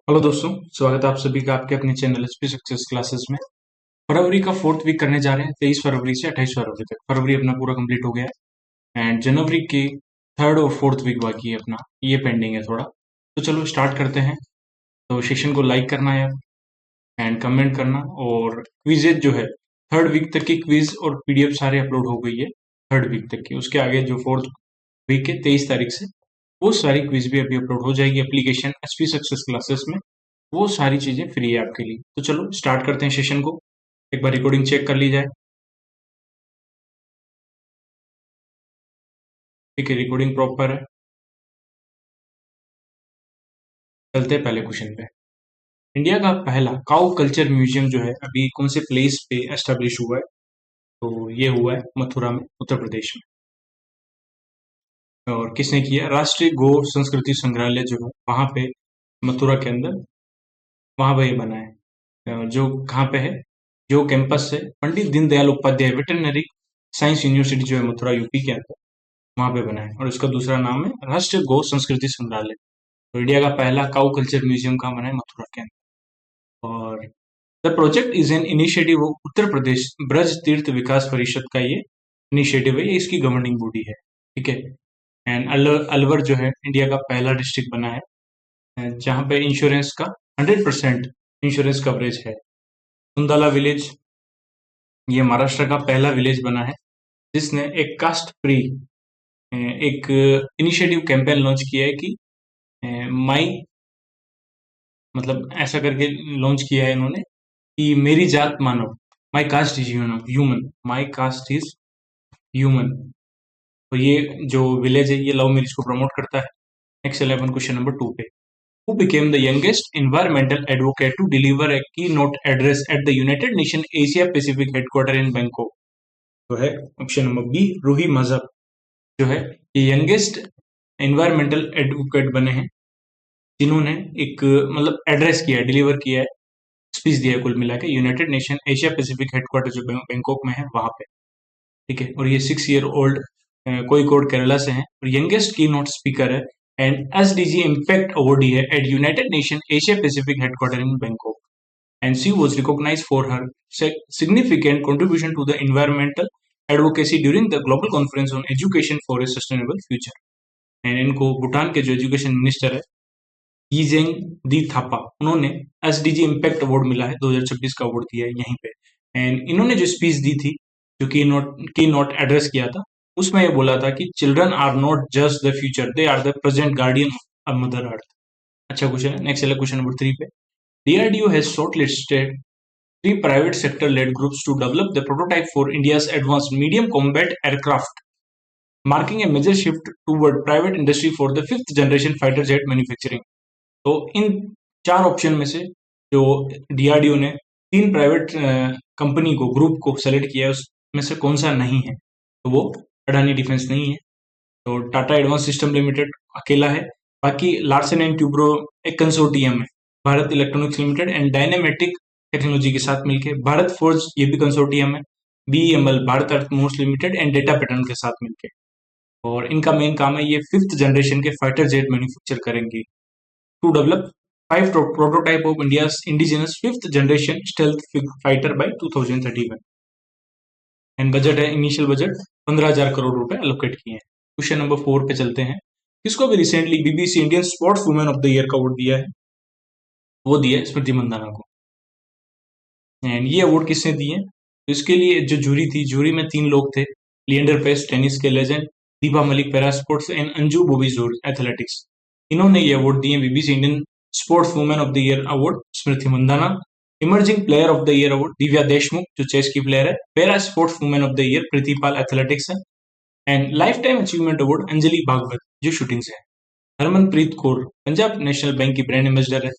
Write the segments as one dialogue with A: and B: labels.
A: Hello दोस्तों, स्वागत है आप सभी का आपके अपने चैनल एसपी सक्सेस क्लासेस में। फरवरी का फोर्थ वीक करने जा रहे हैं 23 फरवरी से 28 फरवरी तक। फरवरी अपना पूरा कंप्लीट हो गया है एंड जनवरी की थर्ड और फोर्थ वीक बाकी है अपना, ये पेंडिंग है थोड़ा। तो चलो स्टार्ट करते हैं। तो सेशन को लाइक करना है एंड कमेंट करना, और क्विजेज जो है थर्ड वीक तक की क्विज और पीडीएफ सारे अपलोड हो गई है थर्ड वीक तक की। उसके आगे जो फोर्थ वीक है 23 तारीख से, वो सारी क्विज भी अभी अपलोड हो जाएगी एप्लीकेशन एसपी सक्सेस क्लासेस में। वो सारी चीजें फ्री है आपके लिए। तो चलो स्टार्ट करते हैं सेशन को। एक बार रिकॉर्डिंग चेक कर ली जाए। ठीक है, रिकॉर्डिंग प्रॉपर है। चलते हैं पहले क्वेश्चन पे। इंडिया का पहला काउ कल्चर म्यूजियम जो है अभी कौन से प्लेस पे एस्टेब्लिश हुआ है? तो ये हुआ है मथुरा में, उत्तर प्रदेश में। और किसने किया? राष्ट्रीय गो संस्कृति संग्रहालय जो है वहां पे, मथुरा के अंदर, वहां पे ये बना है। जो कहाँ पे है, जो कैंपस है Pandit Deendayal Upadhyay Veterinary Science University जो है मथुरा यूपी के अंदर, वहां पे बना है। और इसका दूसरा नाम है राष्ट्रीय गौ संस्कृति संग्रहालय। तो इंडिया का पहला काउ कल्चर म्यूजियम कहाँ बना है? मथुरा के अंदर। और the project is an initiative of Uttar Pradesh Braj Teerth Vikas परिषद का ये इनिशिएटिव है, ये इसकी गवर्निंग बॉडी है। ठीक है। एंड अलवर जो है इंडिया का पहला डिस्ट्रिक्ट बना है जहाँ पे इंश्योरेंस का 100% इंश्योरेंस कवरेज है। कुंदला विलेज, ये महाराष्ट्र का पहला विलेज बना है जिसने एक कास्ट फ्री एक इनिशिएटिव कैंपेन लॉन्च किया है कि माई, मतलब ऐसा करके लॉन्च किया है इन्होंने कि मेरी जात मानव, my caste is human, my caste is human. तो ये जो विलेज है ये लव मैरिज को प्रमोट करता है। नेक्स्ट 11 क्वेश्चन नंबर 2 पे। Who became the youngest environmental advocate to deliver a keynote address at the United Nation Asia Pacific headquarter in Bangkok? तो है ऑप्शन नंबर बी, रूही मजहब जो है ये यंगेस्ट एनवायरमेंटल एडवोकेट बने हैं जिन्होंने एक मतलब एड्रेस किया है, डिलीवर किया है, स्पीच दिया है कुल मिला के United Nation Asia Pacific headquarter जो बैंकॉक में है वहां पे। ठीक है। और ये 6 ईयर ओल्ड कोईकोड केरला से हैं और यंगेस्ट की नोट स्पीकर है एंड एसडीजी इम्पैक्ट अवार्डी है at United Nation Asia Pacific headquarter in Bangkok. And she was recognize for her significant contribution to the environmental advocacy during the global conference on education for a sustainable future। And इनको भूटान के जो education minister है यीजेंग दी थापा, उन्होंने SDG impact award मिला है, 2026 का award दिया है यहीं पे। एंड इन्होंने जो स्पीच दी थी, जो की नोट एड्रेस किया था, उसमें ये बोला था कि children are not just the future, they are the present guardian of Mother Earth. अच्छा क्वेश्चन है। नेक्स्ट क्वेश्चन नंबर 3 पे। DRDO has shortlisted 3 private sector led groups to develop the prototype for India's advanced medium combat aircraft, marking a major shift toward private industry for the fifth generation fighter jet manufacturing। तो इन 4 option में से जो DRDO ने 3 private company को, group को select किया है, उसमें से कौन सा नहीं है? तो वो अडानी डिफेंस नहीं है, तो टाटा एडवांस सिस्टम लिमिटेड अकेला है। बाकी लार्सन एंड ट्यूब्रो एक कंसोर्टियम है, Bharat electronics limited and Dynamatic Technology के साथ मिलकर। भारत फोर्ज ये भी कंसोर्टियम है, BEML Bharat Earthmovers Limited and Data Pattern के साथ मिलकर। और इनका मेन काम है ये फिफ्थ जनरेशन के फाइटर जेट मैन्युफैक्चर करेंगे to develop 5 prototype of India's indigenous fifth generation stealth fighter by 2031। And budget है, इनिशियल बजट 15,000 करोड़ रुपए एलोकेट किए हैं। क्वेश्चन नंबर 4 पे चलते हैं। किसको भी recently BBC Indian sports women of the year का अवार्ड दिया है? वो दिया है स्मृति मंदाना को। एंड ये अवार्ड किसने दिए? तो इसके लिए जो जूरी थी, जूरी में 3 लोग थे। लिएंडर पेस टेनिस के legend, Deepa Malik para sports and Anju Bobby George athletics. इन्होंने ये अवार्ड दिए। BBC Indian sports women of the year award Smriti Mandhana, emerging player of the year award Divya Deshmukh जो चेस की प्लेयर है, para sports women of the year Preeti Pal athletics है, and lifetime achievement award Anjali Bhagwat जो shooting से है। हरमनप्रीत कौर पंजाब नेशनल बैंक की brand ambassador है,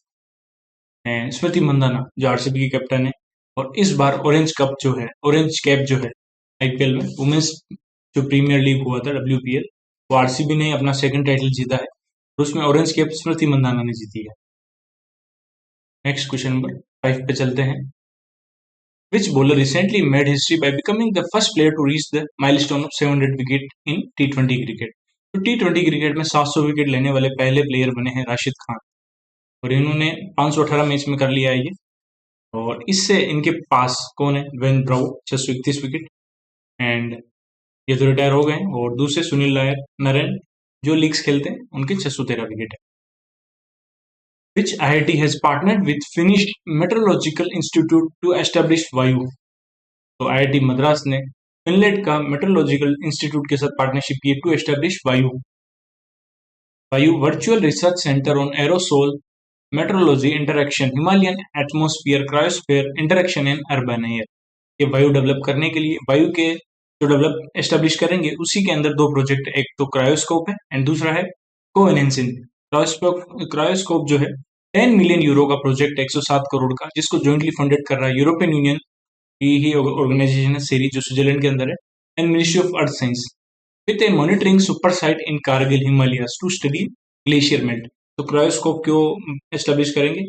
A: and स्मृति मंदाना जो आरसीबी की कैप्टन है। और इस बार ऑरेंज कप जो है, ऑरेंज कैप जो है आईपीएल में वुमेन्स जो प्रीमियर लीग हुआ था डब्ल्यूपीएल, वो आरसीबी ने अपना सेकंड टाइटल जीता है और उसमें ऑरेंज कैप स्मृति मंदाना ने जीती है। नेक्स्ट क्वेश्चन नंबर 5 पे चलते हैं। Which bowler recently made history by becoming the first player to reach the milestone of 700 wicket in टी20 क्रिकेट? तो टी20 क्रिकेट में 700 विकेट लेने वाले पहले प्लेयर बने हैं राशिद खान। और इन्होंने 518 मैच में कर लिया है ये। और इससे इनके पास कौन है, वेन ब्राउ 631 विकेट, एंड ये तो रिटायर हो गए। और दूसरे सुनील नारायण जो लीग्स खेलते हैं उनके 613 विकेट है। Which IIT has partnered with Finnish Meteorological Institute to establish वायु? तो IIT मद्रास ने फिनलैंड का मेट्रोलॉजिकल इंस्टीट्यूट के साथ पार्टनरशिप की टू एस्टेब्लिश वायु virtual research centre on aerosol metrology interaction Himalayan atmosphere cryosphere interaction and urban air. ये वायु डेवलप करने के लिए, वायु के जो डेवलप एस्टेब्लिश करेंगे उसी के अंदर दो प्रोजेक्ट, एक तो क्रायोस्कोप है एंड दूसरा है कोवेनेंसिन। क्रायोस्कोप जो है 10 मिलियन यूरो का प्रोजेक्ट, 107 करोड़ का, जिसको जॉइंटली फंडेड कर रहा है यूरोपियन यूनियन की ही ऑर्गेनाइजेशन है, सेरी, जो स्विट्जरलैंड के अंदर है, and Ministry of Earth Science with a monitoring super site in Kargil Himalayas to study glacier melt. तो क्रायोस्कोप क्यों एस्टेब्लिश करेंगे?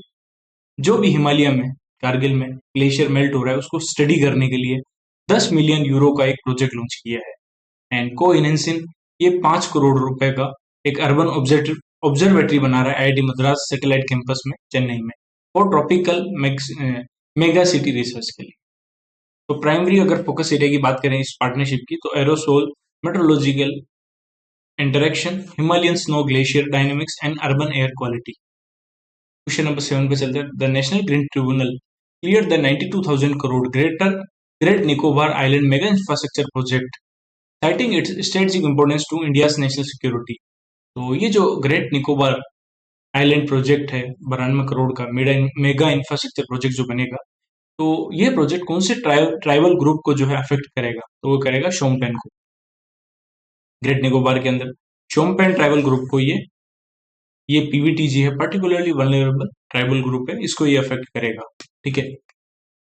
A: जो भी हिमालय में, कारगिल में ग्लेशियर मेल्ट हो रहा है उसको स्टडी करने के लिए 10 मिलियन यूरो का एक प्रोजेक्ट लॉन्च किया है। एंड कोइनेंसिन ये 5 करोड़ रुपए का एक अर्बन ऑब्जर्वेटरी बना रहा है आईआईटी मद्रास सैटेलाइट कैंपस में चेन्नई में, और ट्रॉपिकल मेगा सिटी रिसर्च के लिए। तो प्राइमरी अगर फोकस एरिया की बात करें इस पार्टनरशिप की, तो aerosol meteorological interaction, Himalayan snow glacier dynamics and urban air quality. Question number 7 पे चलते हैं। The National Green Tribunal clear the 92,000 crore Great Nicobar Island mega infrastructure project citing its strategic importance to India's national security. तो ये जो great Nicobar island project है 92 करोड़ का mega infrastructure project जो बनेगा, तो ये प्रोजेक्ट कौन से ट्राइबल ग्रुप को जो है अफेक्ट करेगा? तो वो करेगा शोम्पेन को। ग्रेट निकोबार के अंदर शोम्पेन ट्राइबल ग्रुप को ये पीवीटीजी है, पर्टिकुलरली वल्नरेबल ट्राइबल ग्रुप है, इसको ये अफेक्ट करेगा। ठीक है।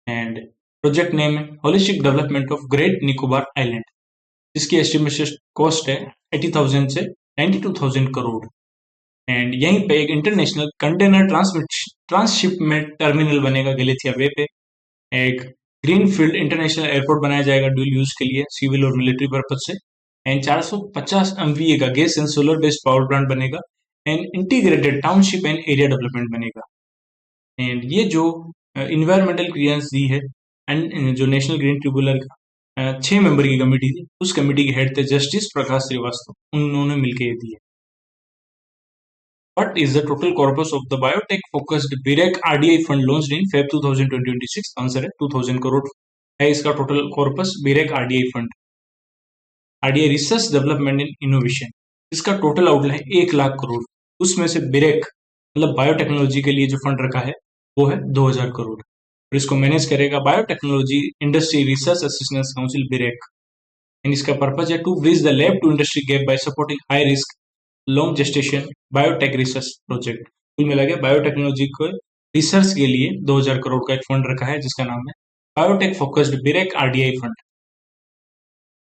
A: एंड प्रोजेक्ट नेम है holistic development of great Nicobar island, जिसकी एस्टिमेटेड कॉस्ट है 80,000 से 92,000 करोड़। एंड यहीं पे एक इंटरनेशनल कंटेनर ट्रांसशिपमेंट टर्मिनल बनेगा गलेथिया वे पे। एक ग्रीनफील्ड इंटरनेशनल एयरपोर्ट बनाया जाएगा ड्यूल यूज के लिए, सिविल और मिलिट्री पर्पज से। एंड 450 MVA का gas and solar based power plant बनेगा। And integrated township and area development बनेगा। एंड ये जो इन्वायरमेंटल क्लियरेंस दी है, एंड जो नेशनल ग्रीन ट्रिब्यूनल का 6 मेंबर की कमेटी थी, उस कमेटी के हेड थे जस्टिस प्रकाश श्रीवास्तव, उन्होंने मिलकर ये दिए। What is the total corpus of the biotech-focused BRAC RDI fund launched in Feb 2026? Answer है 2000 करोड़ है इसका total corpus BRAC RDI fund, RDI research development and innovation. इसका टोटल आउटले है 1 लाख करोड़। उसमें से BRAC मतलब बायोटेक्नोलॉजी के लिए जो फंड रखा है वो है 2000 करोड़, और इसको मैनेज करेगा biotechnology industry research assistance council BRAC। And इसका पर्पज है to bridge the lab to industry gap by supporting high risk long gestation biotech research project. कुल मिला के बायोटेक्नोलॉजी को रिसर्च के लिए 2000 करोड़ का एक फंड रखा है जिसका नाम है biotech focused BRAC RDI fund.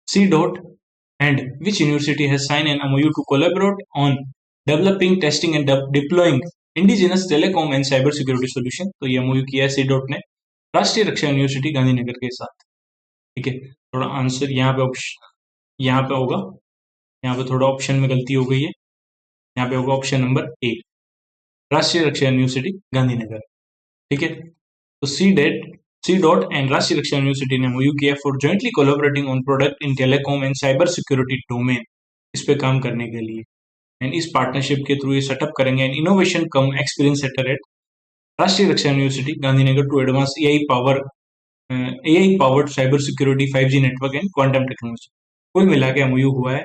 A: C dot and which university has sign an MOU to collaborate on developing, testing and deploying indigenous telecom and cyber security solution. तो ये MOU किया है सी डॉट ने राष्ट्रीय रक्षा यूनिवर्सिटी गांधीनगर के साथ। ठीक है, थोड़ा आंसर यहाँ पे होगा, यहाँ पे थोड़ा ऑप्शन में गलती हो गई है, यहाँ पे होगा ऑप्शन नंबर ए, राष्ट्रीय रक्षा यूनिवर्सिटी गांधीनगर। ठीक है, तो सी डॉट एंड राष्ट्रीय रक्षा यूनिवर्सिटी ने MOU किया for jointly collaborating on product in telecom and cyber security domain, इस पे काम करने के लिए। एंड इस पार्टनरशिप के थ्रू ये सेटअप करेंगे and innovation cum experience centre at Rashtriya Raksha University Gandhinagar to advance AI powered cyber security 5G network and quantum technology. कुल मिला के MOU हुआ है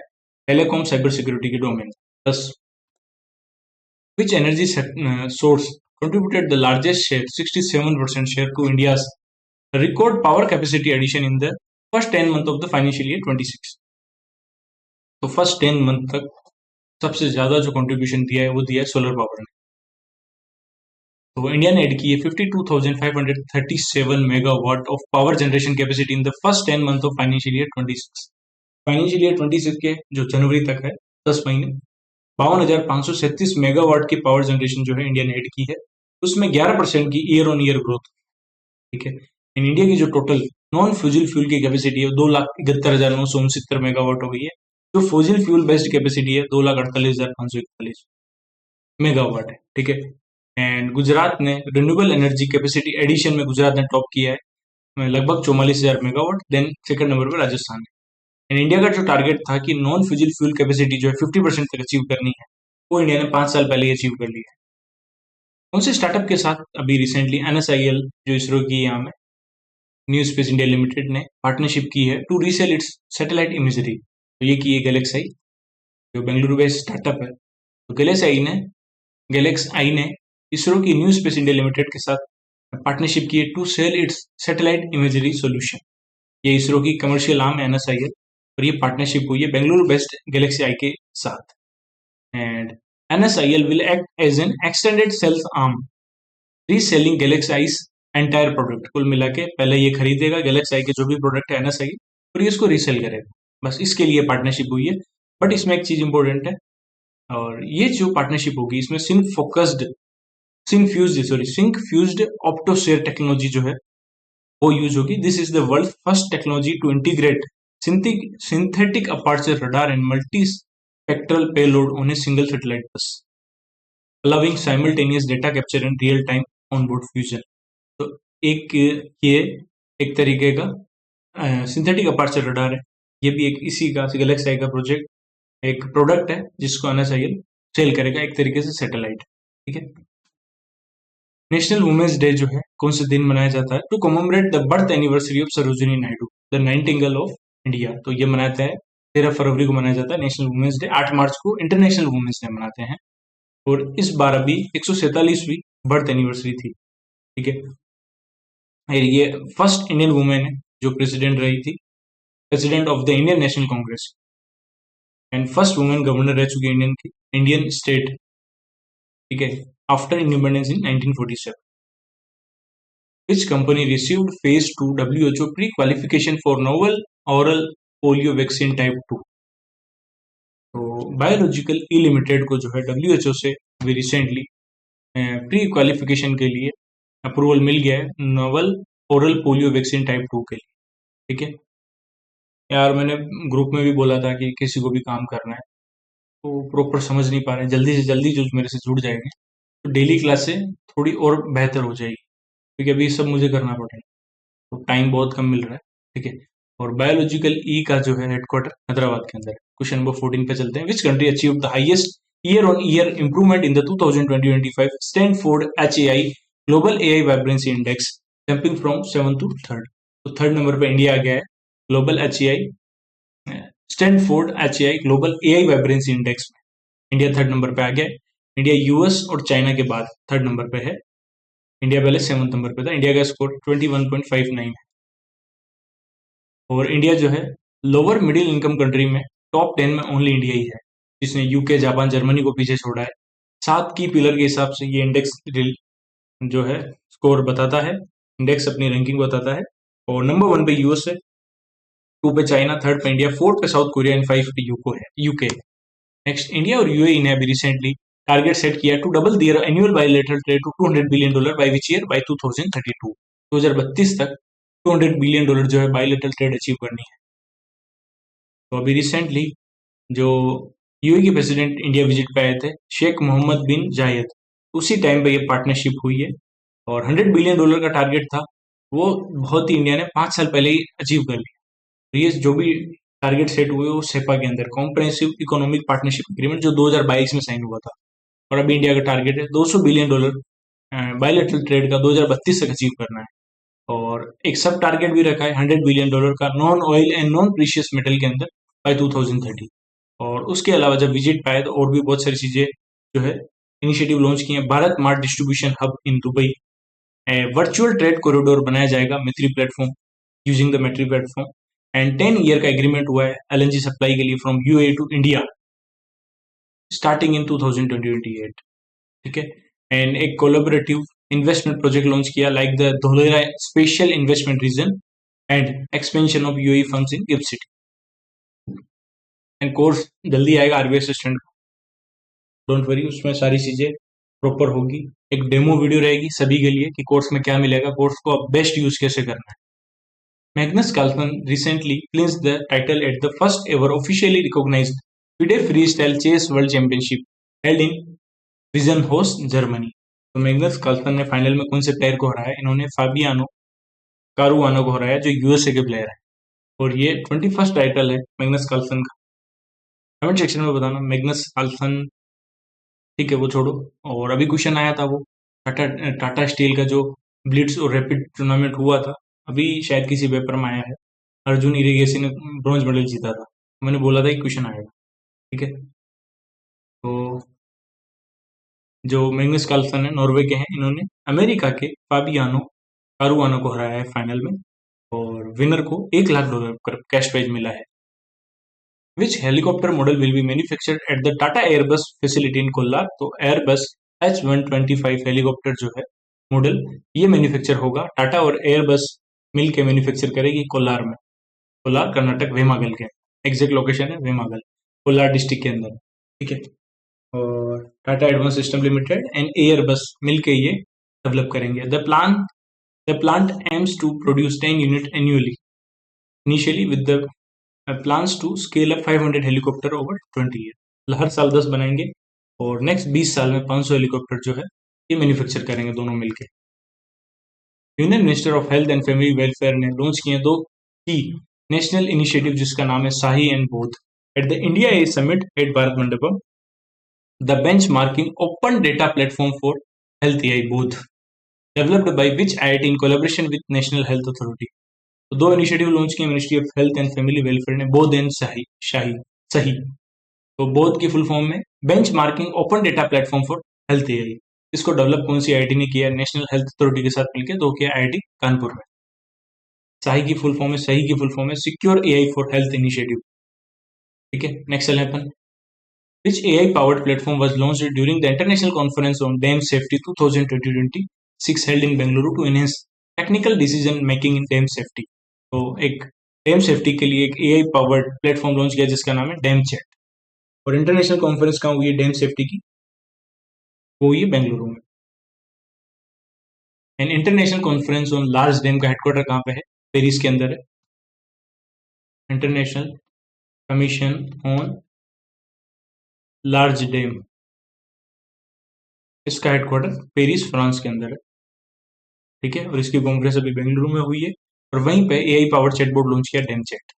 A: टेलीकॉम साइबर सिक्योरिटी के domain. Plus which energy source contributed the largest share, 67% share, to India's record power capacity addition in the first 10 months of the financial year 26? तो first 10 month तक सबसे ज्यादा जो कंट्रीब्यूशन दिया है वो दिया है सोलर पावर ने। तो इंडिया ने एड की है 52,537 megawatt of power generation capacity in the first 10 month of financial year 26। Financial year 26 के जो जनवरी तक है 10 महीने 52,537 मेगावाट की पावर जनरेशन जो है इंडिया ने ऐड की है, उसमें 11% की ईयर ऑन ईयर ग्रोथ। ठीक है, इन इंडिया की जो टोटल नॉन फ्यूजिल फ्यूल की कैपेसिटी है 2,71,969 मेगावाट हो गई है, जो फ्यूजिल फ्यूल बेस्ड कैपेसिटी है 2,48,541 मेगावाट है। ठीक है, एंड गुजरात ने रिन्यूएबल एनर्जी कैपेसिटी एडिशन में गुजरात ने टॉप किया है लगभग 44,000 मेगावाट। देन सेकंड नंबर पर राजस्थान है। एंड इंडिया का जो टारगेट था कि नॉन फ्यूजिल फ्यूल कैपेसिटी जो है 50% तक अचीव करनी है, वो इंडिया ने 5 साल पहले ही अचीव कर लिया है। कौन से स्टार्टअप के साथ अभी रिसेंटली NSIL जो इसरो की यहाँ में न्यू स्पेस इंडिया लिमिटेड ने पार्टनरशिप की है to resell its satellite imagery. तो ये की है गैलेक्सी, जो बेंगलुरु बेस्ड स्टार्टअप है। तो गैलेक्स आई ने इसरो की न्यू स्पेस इंडिया लिमिटेड के साथ पार्टनरशिप की है to sell its satellite imagery solution. ये इसरो की कमर्शियल आर्म है NSIL, और ये पार्टनरशिप हुई है बेंगलुरु बेस्ड गैलेक्सी आई के साथ। And NSIL will act as an extended sales arm, reselling Galaxy eyes entire product. कुल मिला के पहले ये खरीदेगा गैलेक्सी आई के जो भी प्रोडक्ट है NSI, और ये इसको रीसेल करेगा। बस इसके लिए पार्टनरशिप हुई है। बट इसमें एक चीज इंपॉर्टेंट है, और ये जो पार्टनरशिप होगी इसमें सिंक फ्यूज्ड ऑप्टोस्फेयर टेक्नोलॉजी जो है वो यूज होगी। This is the world first technology to integrate synthetic aperture radar and multi spectral payload on a single satellite bus, allowing simultaneous data capture and real time onboard fusion। तो ये एक तरीके का synthetic aperture radar है। ये भी एक इसी का गैलेक्सी आई का एक प्रोडक्ट है जिसको NSIL सेल करेगा, एक तरीके से सैटेलाइट। ठीक है। नेशनल वुमेन्स डे जो है कौन से दिन मनाया जाता है? To commemorate the birth anniversary of Sarojini Naidu, the nightingale of India. तो ये मनाते हैं 13 फरवरी को मनाया जाता है नेशनल वुमेन्स डे। 8 मार्च को इंटरनेशनल वुमेन्स डे मनाते हैं, और इस बार अभी 147वीं बर्थ एनिवर्सरी थी। ठीक है। और ये फर्स्ट इंडियन वुमेन है जो प्रेसिडेंट रही थी, president of the Indian national Congress, and first women governor रह चुकी है इंडियन स्टेट। ठीक है। After independence in 1947। Which company received phase 2 WHO pre-qualification for novel oral polio vaccine type 2? तो बायोलॉजिकल ई लिमिटेड को जो है WHO से भी रिसेंटली प्री क्वालिफिकेशन के लिए अप्रूवल मिल गया है novel oral polio vaccine type 2 के लिए। ठीक है यार, मैंने ग्रुप में भी बोला था कि किसी को भी काम करना है तो प्रॉपर समझ नहीं पा रहे, जल्दी से जल्दी जो मेरे से जुड़ जाएंगे तो डेली क्लास से थोड़ी और बेहतर हो जाएगी, क्योंकि अभी सब मुझे करना पड़ेगा तो टाइम बहुत कम मिल रहा है। ठीक है। और बायोलॉजिकल ई का जो है हेडक्वार्टर हैदराबाद के अंदर है। क्वेश्चन नंबर 14 पे चलते हैं। Which country achieve the highest year on year improvement in the 2020-25 Stanford HAI global AI vibrancy index, jumping from 7 to 3rd। तो 3rd नंबर पे इंडिया आ गया है global Stanford HAI global AI vibrancy index में। India 3rd number पे आ गया है। India US और China के बाद 3rd नंबर पे है। इंडिया पहले 7th नंबर पे था। इंडिया का स्कोर 21.59 है। और इंडिया जो है लोअर मिडिल इनकम कंट्री में टॉप 10 में ओनली इंडिया ही है, जिसने यूके, जापान, जर्मनी को पीछे छोड़ा है। 7 की पिलर के हिसाब से ये इंडेक्स जो है स्कोर बताता है, इंडेक्स अपनी रैंकिंग बताता है। और नंबर 1 पे US है, 2 पे चाइना, 3rd पे इंडिया, 4th पे साउथ कोरिया एंड 5 पे यूके। नेक्स्ट, इंडिया और UAE ने अभी रिसेंटली टारगेट सेट किया to double their annual bilateral trade to $200 billion by which year? By 2032। 2032 तक $200 बिलियन जो है बायलैटरल ट्रेड अचीव करनी है। तो अभी रिसेंटली जो UAE के प्रेसिडेंट इंडिया विजिट पे आए थे, शेख मोहम्मद बिन जायद, उसी टाइम पे ये पार्टनरशिप हुई है। और $100 बिलियन का टारगेट था वो बहुत ही इंडिया ने 5 साल पहले ही अचीव कर लिया। तो ये जो भी टारगेट सेट हुए वो सेपा के अंदर कॉम्प्रिहेंसिव इकोनॉमिक पार्टनरशिप एग्रीमेंट जो 2022 में साइन हुआ था। और अभी इंडिया का टारगेट है $200 बिलियन बायलैटरल ट्रेड का 2032 तक अचीव करना है। और एक सब टारगेट भी रखा है $100 बिलियन का non oil and non precious metal के अंदर बाय 2030। और उसके अलावा जब विजिट पाए तो और भी बहुत सारी चीजें जो है इनिशिएटिव लॉन्च किए हैं। Bharat Mart distribution hub in Dubai, virtual trade corridor बनाया जाएगा Maitri platform, using the Maitri platform, and 10 year का एग्रीमेंट हुआ है LNG सप्लाई के लिए from UAE to India starting in 2028। ठीक है। एंड एक कोलैबोरेटिव इन्वेस्टमेंट प्रोजेक्ट लॉन्च किया like the Dholera special investment region and expansion of UAE funds in GIFT City. And course जल्दी आएगा RBI असिस्टेंट, डोंट वरी, उसमें सारी चीजें प्रॉपर होगी। एक डेमो वीडियो रहेगी सभी के लिए कि कोर्स में क्या मिलेगा, कोर्स को आप बेस्ट यूज कैसे करना है। Magnus Carlsen recently clinched the title at the first ever officially recognized FIDE Freestyle Chess World Championship held in Wiesenhorst, Germany। तो मैग्नस कार्लसन ने फाइनल में कौन से प्लेयर को हराया? इन्होंने फाबियानो कारुआनो को हराया, जो यूएसए के प्लेयर है, और ये 21st टाइटल है मैग्नस कार्लसन का। कमेंट सेक्शन में बताना मैग्नस कार्लसन, ठीक है वो छोड़ो। और अभी क्वेश्चन आया था वो टाटा टाटा स्टील का जो ब्लिट्स और रैपिड टूर्नामेंट हुआ था, अभी शायद किसी पेपर में आया है, अर्जुन इरिगेसी ने ब्रॉन्ज मेडल जीता था। मैंने बोला था कि क्वेश्चन आएगा, ठीक है। तो जो मैग्नस कार्लसन है नॉर्वे के हैं, इन्होंने अमेरिका के फाबियानो कारुआनो को हराया है फाइनल में, और विनर को $1 लाख का कैश प्राइज मिला है। Which helicopter model will be manufactured at the Tata Airbus facility in Kolhar? तो एयरबस H125 हेलीकॉप्टर जो है मॉडल, ये मैन्युफैक्चर होगा, टाटा और एयरबस मिल के मैन्युफैक्चर करेगी कोलार में, कोलार कर्नाटक, वेमागल के एग्जैक्ट लोकेशन है वेमागल, कोलार डिस्ट्रिक्ट के अंदर, ठीक है। और Tata advance system limited and Airbus मिलके ये डेवलप करेंगे। The plant aims to produce 10 unit annually initially with the plans to scale up 500 helicopter over 20 year. हर साल 10 बनाएंगे और नेक्स्ट 20 साल में 500 हेलीकॉप्टर जो है ये मैन्युफैक्चर करेंगे दोनों मिलके। Union minister of health and family welfare ने लॉन्च किए दो की नेशनल इनिशिएटिव, जिसका नाम है SAHI and BODH, at the India a summit at Bharat Mandapam, the benchmarking open data platform for health AI BODH, developed by which IIT in collaboration with national health authority. तो दो initiative launch किए ministry of health and family welfare ने, BODH and SAHI SAHI SAHI. तो बोध की full form में bench marking open data platform for health AI. इसको develop कौन सी आईआईटी ने किया? नेशनल हेल्थ अथॉरिटी के साथ मिलकर, तो किया आईआईटी कानपुर में। शाही की फुल फॉर्म है, सही की फुल फॉर्म है secure AI for health initiative, ठीक है। नेक्स्ट चले अपन, which AI powered platform was launched during the international conference on dam safety 2026 held in Bengaluru to enhance technical decision making in dam safety. तो एक dam safety के लिए एक AI powered platform launch किया जिसका नाम है डैम चैट, और इंटरनेशनल कॉन्फ्रेंस कहाँ हुई है डैम सेफ्टी की? वो हुई है बेंगलुरु में। And international conference on large dam का हेडक्वार्टर कहाँ पे है? पेरिस के अंदर है। International commission on large dam, इसका हेडक्वार्टर पेरिस फ्रांस के अंदर है, ठीक है। और इसकी कॉन्फ्रेंस अभी बेंगलुरु में हुई है, और वहीं पे एआई पावर्ड चैटबॉट लॉन्च किया dam chat.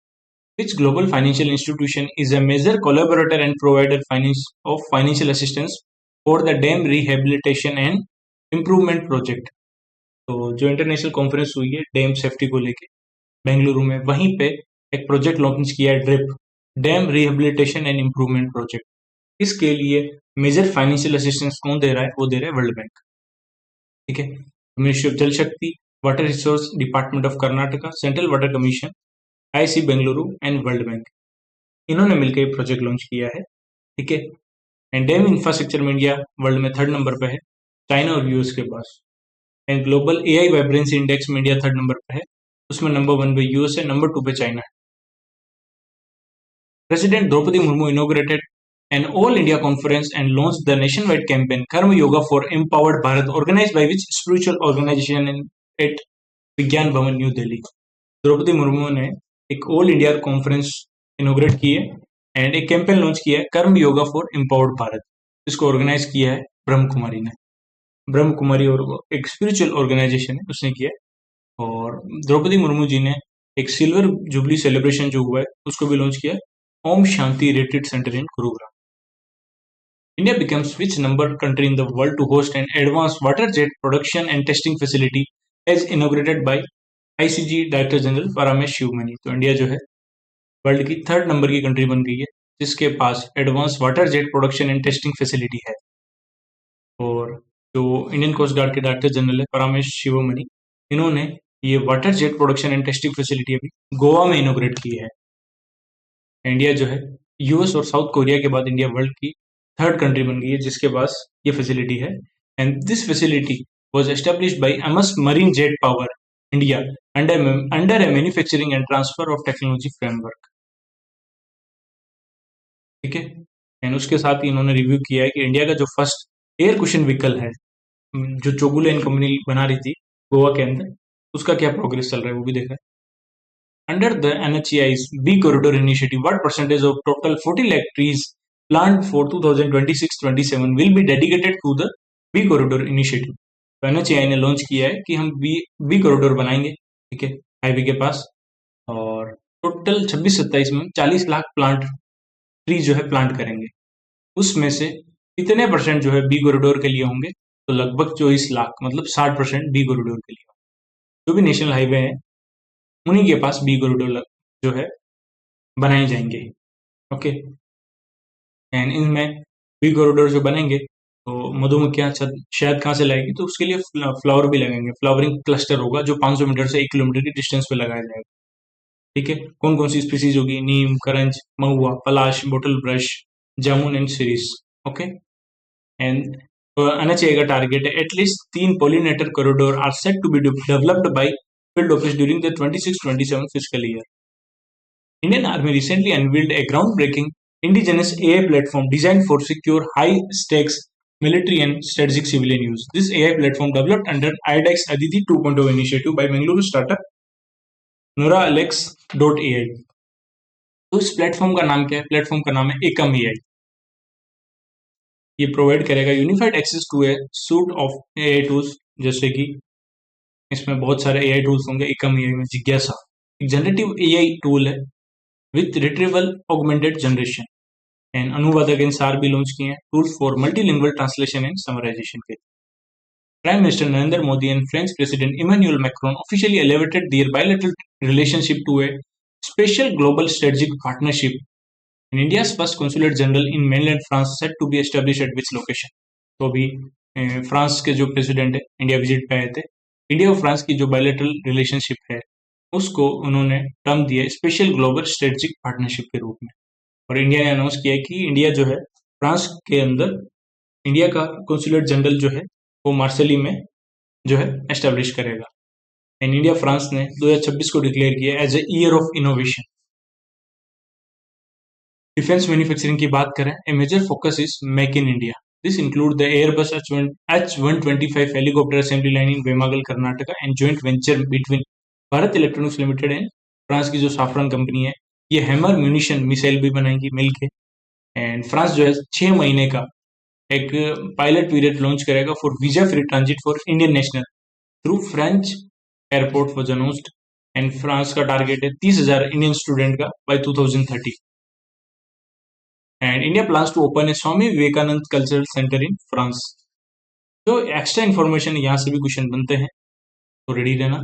A: Which global financial institution is a major collaborator and provider of financial assistance for the dam rehabilitation and improvement project? तो जो इंटरनेशनल कॉन्फ्रेंस हुई है डैम सेफ्टी को लेके बेंगलुरु में, वहीं पे एक प्रोजेक्ट लॉन्च किया है drip, dam rehabilitation and improvement project. इसके लिए मेजर फाइनेंशियल असिस्टेंस कौन दे रहा है? वो दे रहा है वर्ल्ड बैंक, ठीक है। Ministry of Jal Shakti, water resource department of Karnataka, central water commission, IISc Bengaluru and World Bank, इन्होंने मिलकर ये प्रोजेक्ट लॉन्च किया है, ठीक है। एंड डैम इंफ्रास्ट्रक्चर में इंडिया वर्ल्ड में 3rd नंबर पे है, चाइना और यूएस के पास। And global AI vibrancy index में इंडिया 3rd नंबर पे है, उसमें नंबर 1 पे यूएस है, नंबर 2 पे चाइना है। President Draupadi Murmu inaugurated an all India conference and launch the nationwide campaign Karma Yoga for empowered Bharat, organise by which spiritual organisation at Vigyan Bhawan new Delhi. Draupadi Murmu ने एक ऑल इंडिया कॉन्फ्रेंस इनोग्रेट की है एंड एक कैंपेन लॉन्च किया है कर्म योगा फॉर एम्पावर्ड भारत। इसको ऑर्गेनाइज किया है ब्रह्म कुमारी ने, ब्रह्म कुमारी और एक स्पिरिचुअल ऑर्गेनाइजेशन है उसने किया है। और द्रौपदी मुर्मू जी ने एक सिल्वर जुबली सेलिब्रेशन जो हुआ है उसको भी लॉन्च किया है, Om Shanti retreat centre in Gurugram. India becomes which number country in the world to host an advanced water jet production and testing facility as inaugurated by ICG director general Paramesh Sivamani. तो India जो है वर्ल्ड की 3rd नंबर की country बन गई है जिसके पास advance water jet production and testing facility है। और जो इंडियन कोस्ट गार्ड के डायरेक्टर जनरल है परामेश शिवमणि, इन्होंने ये water jet production and testing facility अभी गोवा में इनोग्रेट की है। इंडिया जो है यूएस और साउथ कोरिया के बाद इंडिया वर्ल्ड की 3rd कंट्री बन गई है जिसके पास ये फैसिलिटी है। And this facility was established by MS marine jet power India under A manufacturing and transfer of technology framework, ठीक है। एंड उसके साथ ही इन्होंने रिव्यू किया है कि इंडिया का जो फर्स्ट एयर कुशन व्हीकल है जो चोगुलेन कंपनी बना रही थी गोवा के अंदर, उसका क्या प्रोग्रेस चल रहा है वो भी देखा है। Under the NHAI's B Corridor Initiative, what percentage of total 40 lakh trees planned for 2026-27 will be dedicated to the B corridor initiative. तो एनएचएआई ने लॉन्च किया है कि हम बी बी कॉरिडोर बनाएंगे, ठीक है, हाईवे के पास। और टोटल 26-27 में 40 लाख प्लांट ट्री जो है प्लांट करेंगे। उसमें से कितने परसेंट जो है बी कॉरिडोर के लिए होंगे? तो लगभग 24 लाख, मतलब 60% बी कॉरिडोर के लिए। जो भी नेशनल हाईवे है उन्हीं के पास बी कॉरिडोर जो है बनाए जाएंगे। ओके। एंड इनमें बी कॉरिडोर जो बनेंगे तो मधुमक्खियां शहद कहाँ से लाएगी? तो उसके लिए फ्लावर भी लगेंगे, फ्लावरिंग क्लस्टर होगा जो 500 मीटर से 1 किलोमीटर की डिस्टेंस पे लगाया जाएगा। ठीक है। कौन कौन सी स्पीसीज होगी? नीम, करंज, महुआ, पलाश, बोटल ब्रश, जामुन एंड सीरीज। ओके। एंड एनएचए का टारगेट है at least 3 pollinator corridor are set to be developed by field office during the 26-27 fiscal year. Indian Army recently unveiled a groundbreaking indigenous AI platform designed for secure, high-stakes military and strategic civilian use. This AI platform, developed under IDEX Aditi 2.0 initiative by Bengaluru startup NoraLex.ai. तो इस platform का नाम क्या है? Platform का नाम है एकम AI. ये प्रोवाइड करेगा unified access to a suite of AI tools, जैसे कि इसमें बहुत सारे एआई टूल्स होंगे। एकम एआई में जिज्ञासा एक जनरेटिव एआई टूल है with retrieval augmented generation. And Anuvadak in Saar भी लॉन्च किए हैं, tools for multilingual translation and summarization के। Prime Minister Narendra Modi and French President Emmanuel Macron officially elevated their bilateral relationship to a special global strategic partnership. And India's first consulate general in mainland France set to be established at which location? तो अभी France के जो president है India visit पे आए थे। India और France की जो बायलैटरल रिलेशनशिप है उसको उन्होंने टर्म दिया स्पेशल ग्लोबल स्ट्रेटेजिक पार्टनरशिप के रूप में। और इंडिया ने अनाउंस किया है कि इंडिया जो है फ्रांस के अंदर इंडिया का कॉन्सुलेट जनरल जो है वो मार्सेली में जो है एस्टेब्लिश करेगा। एंड इंडिया फ्रांस ने 2026 को डिक्लेयर किया as a year of innovation. Defence manufacturing की बात करें, a major focus is make in India. This include the Airbus H125 helicopter assembly line in Vemagal Karnataka and joint venture between Bharat electronics limited and France की जो साफरन company है ये hammer munition missile भी बनाएंगी मिलके। एंड फ्रांस जो है 6 महीने का एक पायलट पीरियड लॉन्च करेगा for visa free transit for Indian national through French airport for announced. And France का टारगेट है 30,000 इंडियन स्टूडेंट का by 2030। And India plans to open a Swami Vivekananda cultural centre in France. तो extra information यहाँ से भी question बनते हैं, तो रेडी रहना।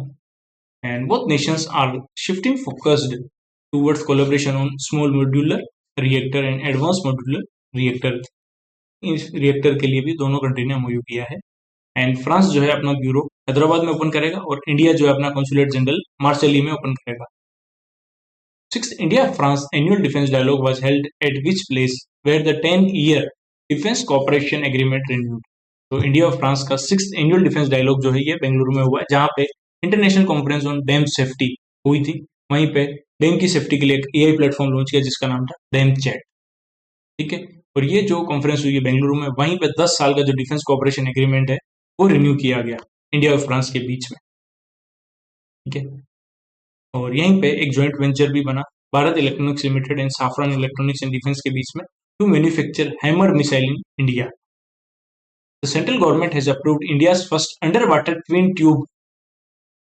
A: And both nations are shifting focused towards collaboration on small modular reactor and advance modular reactor. इस reactor के लिए भी दोनों कंट्री ने एमओयू किया है। एंड फ्रांस जो है अपना ब्यूरो हैदराबाद में ओपन करेगा और इंडिया जो है अपना कॉन्सुलेट जनरल मार्सेली में ओपन करेगा। Sixth India-France annual defense dialogue was held at which place where the 10-year defense cooperation agreement renewed? तो इंडिया और फ्रांस का 6th एनुअल डिफेंस डायलॉग जो है ये बेंगलुरु में हुआ है, जहां पे international conference on dam safety हुई थी। वहीं पे डैम की सेफ्टी के लिए एक एआई प्लेटफॉर्म लॉन्च किया जिसका नाम था डैम चैट। ठीक है। और ये जो कॉन्फ्रेंस हुई है बेंगलुरु में, वहीं पे 10 साल का जो डिफेंस कॉपरेशन एग्रीमेंट है वो रिन्यू किया गया इंडिया और फ्रांस के बीच में। ठीक है। और यहीं पे एक ज्वाइंट वेंचर भी बना Bharat electronics limited and Safran electronics and defence के बीच में to manufacture hammer missile in India. The central government has approved India's first underwater twin tube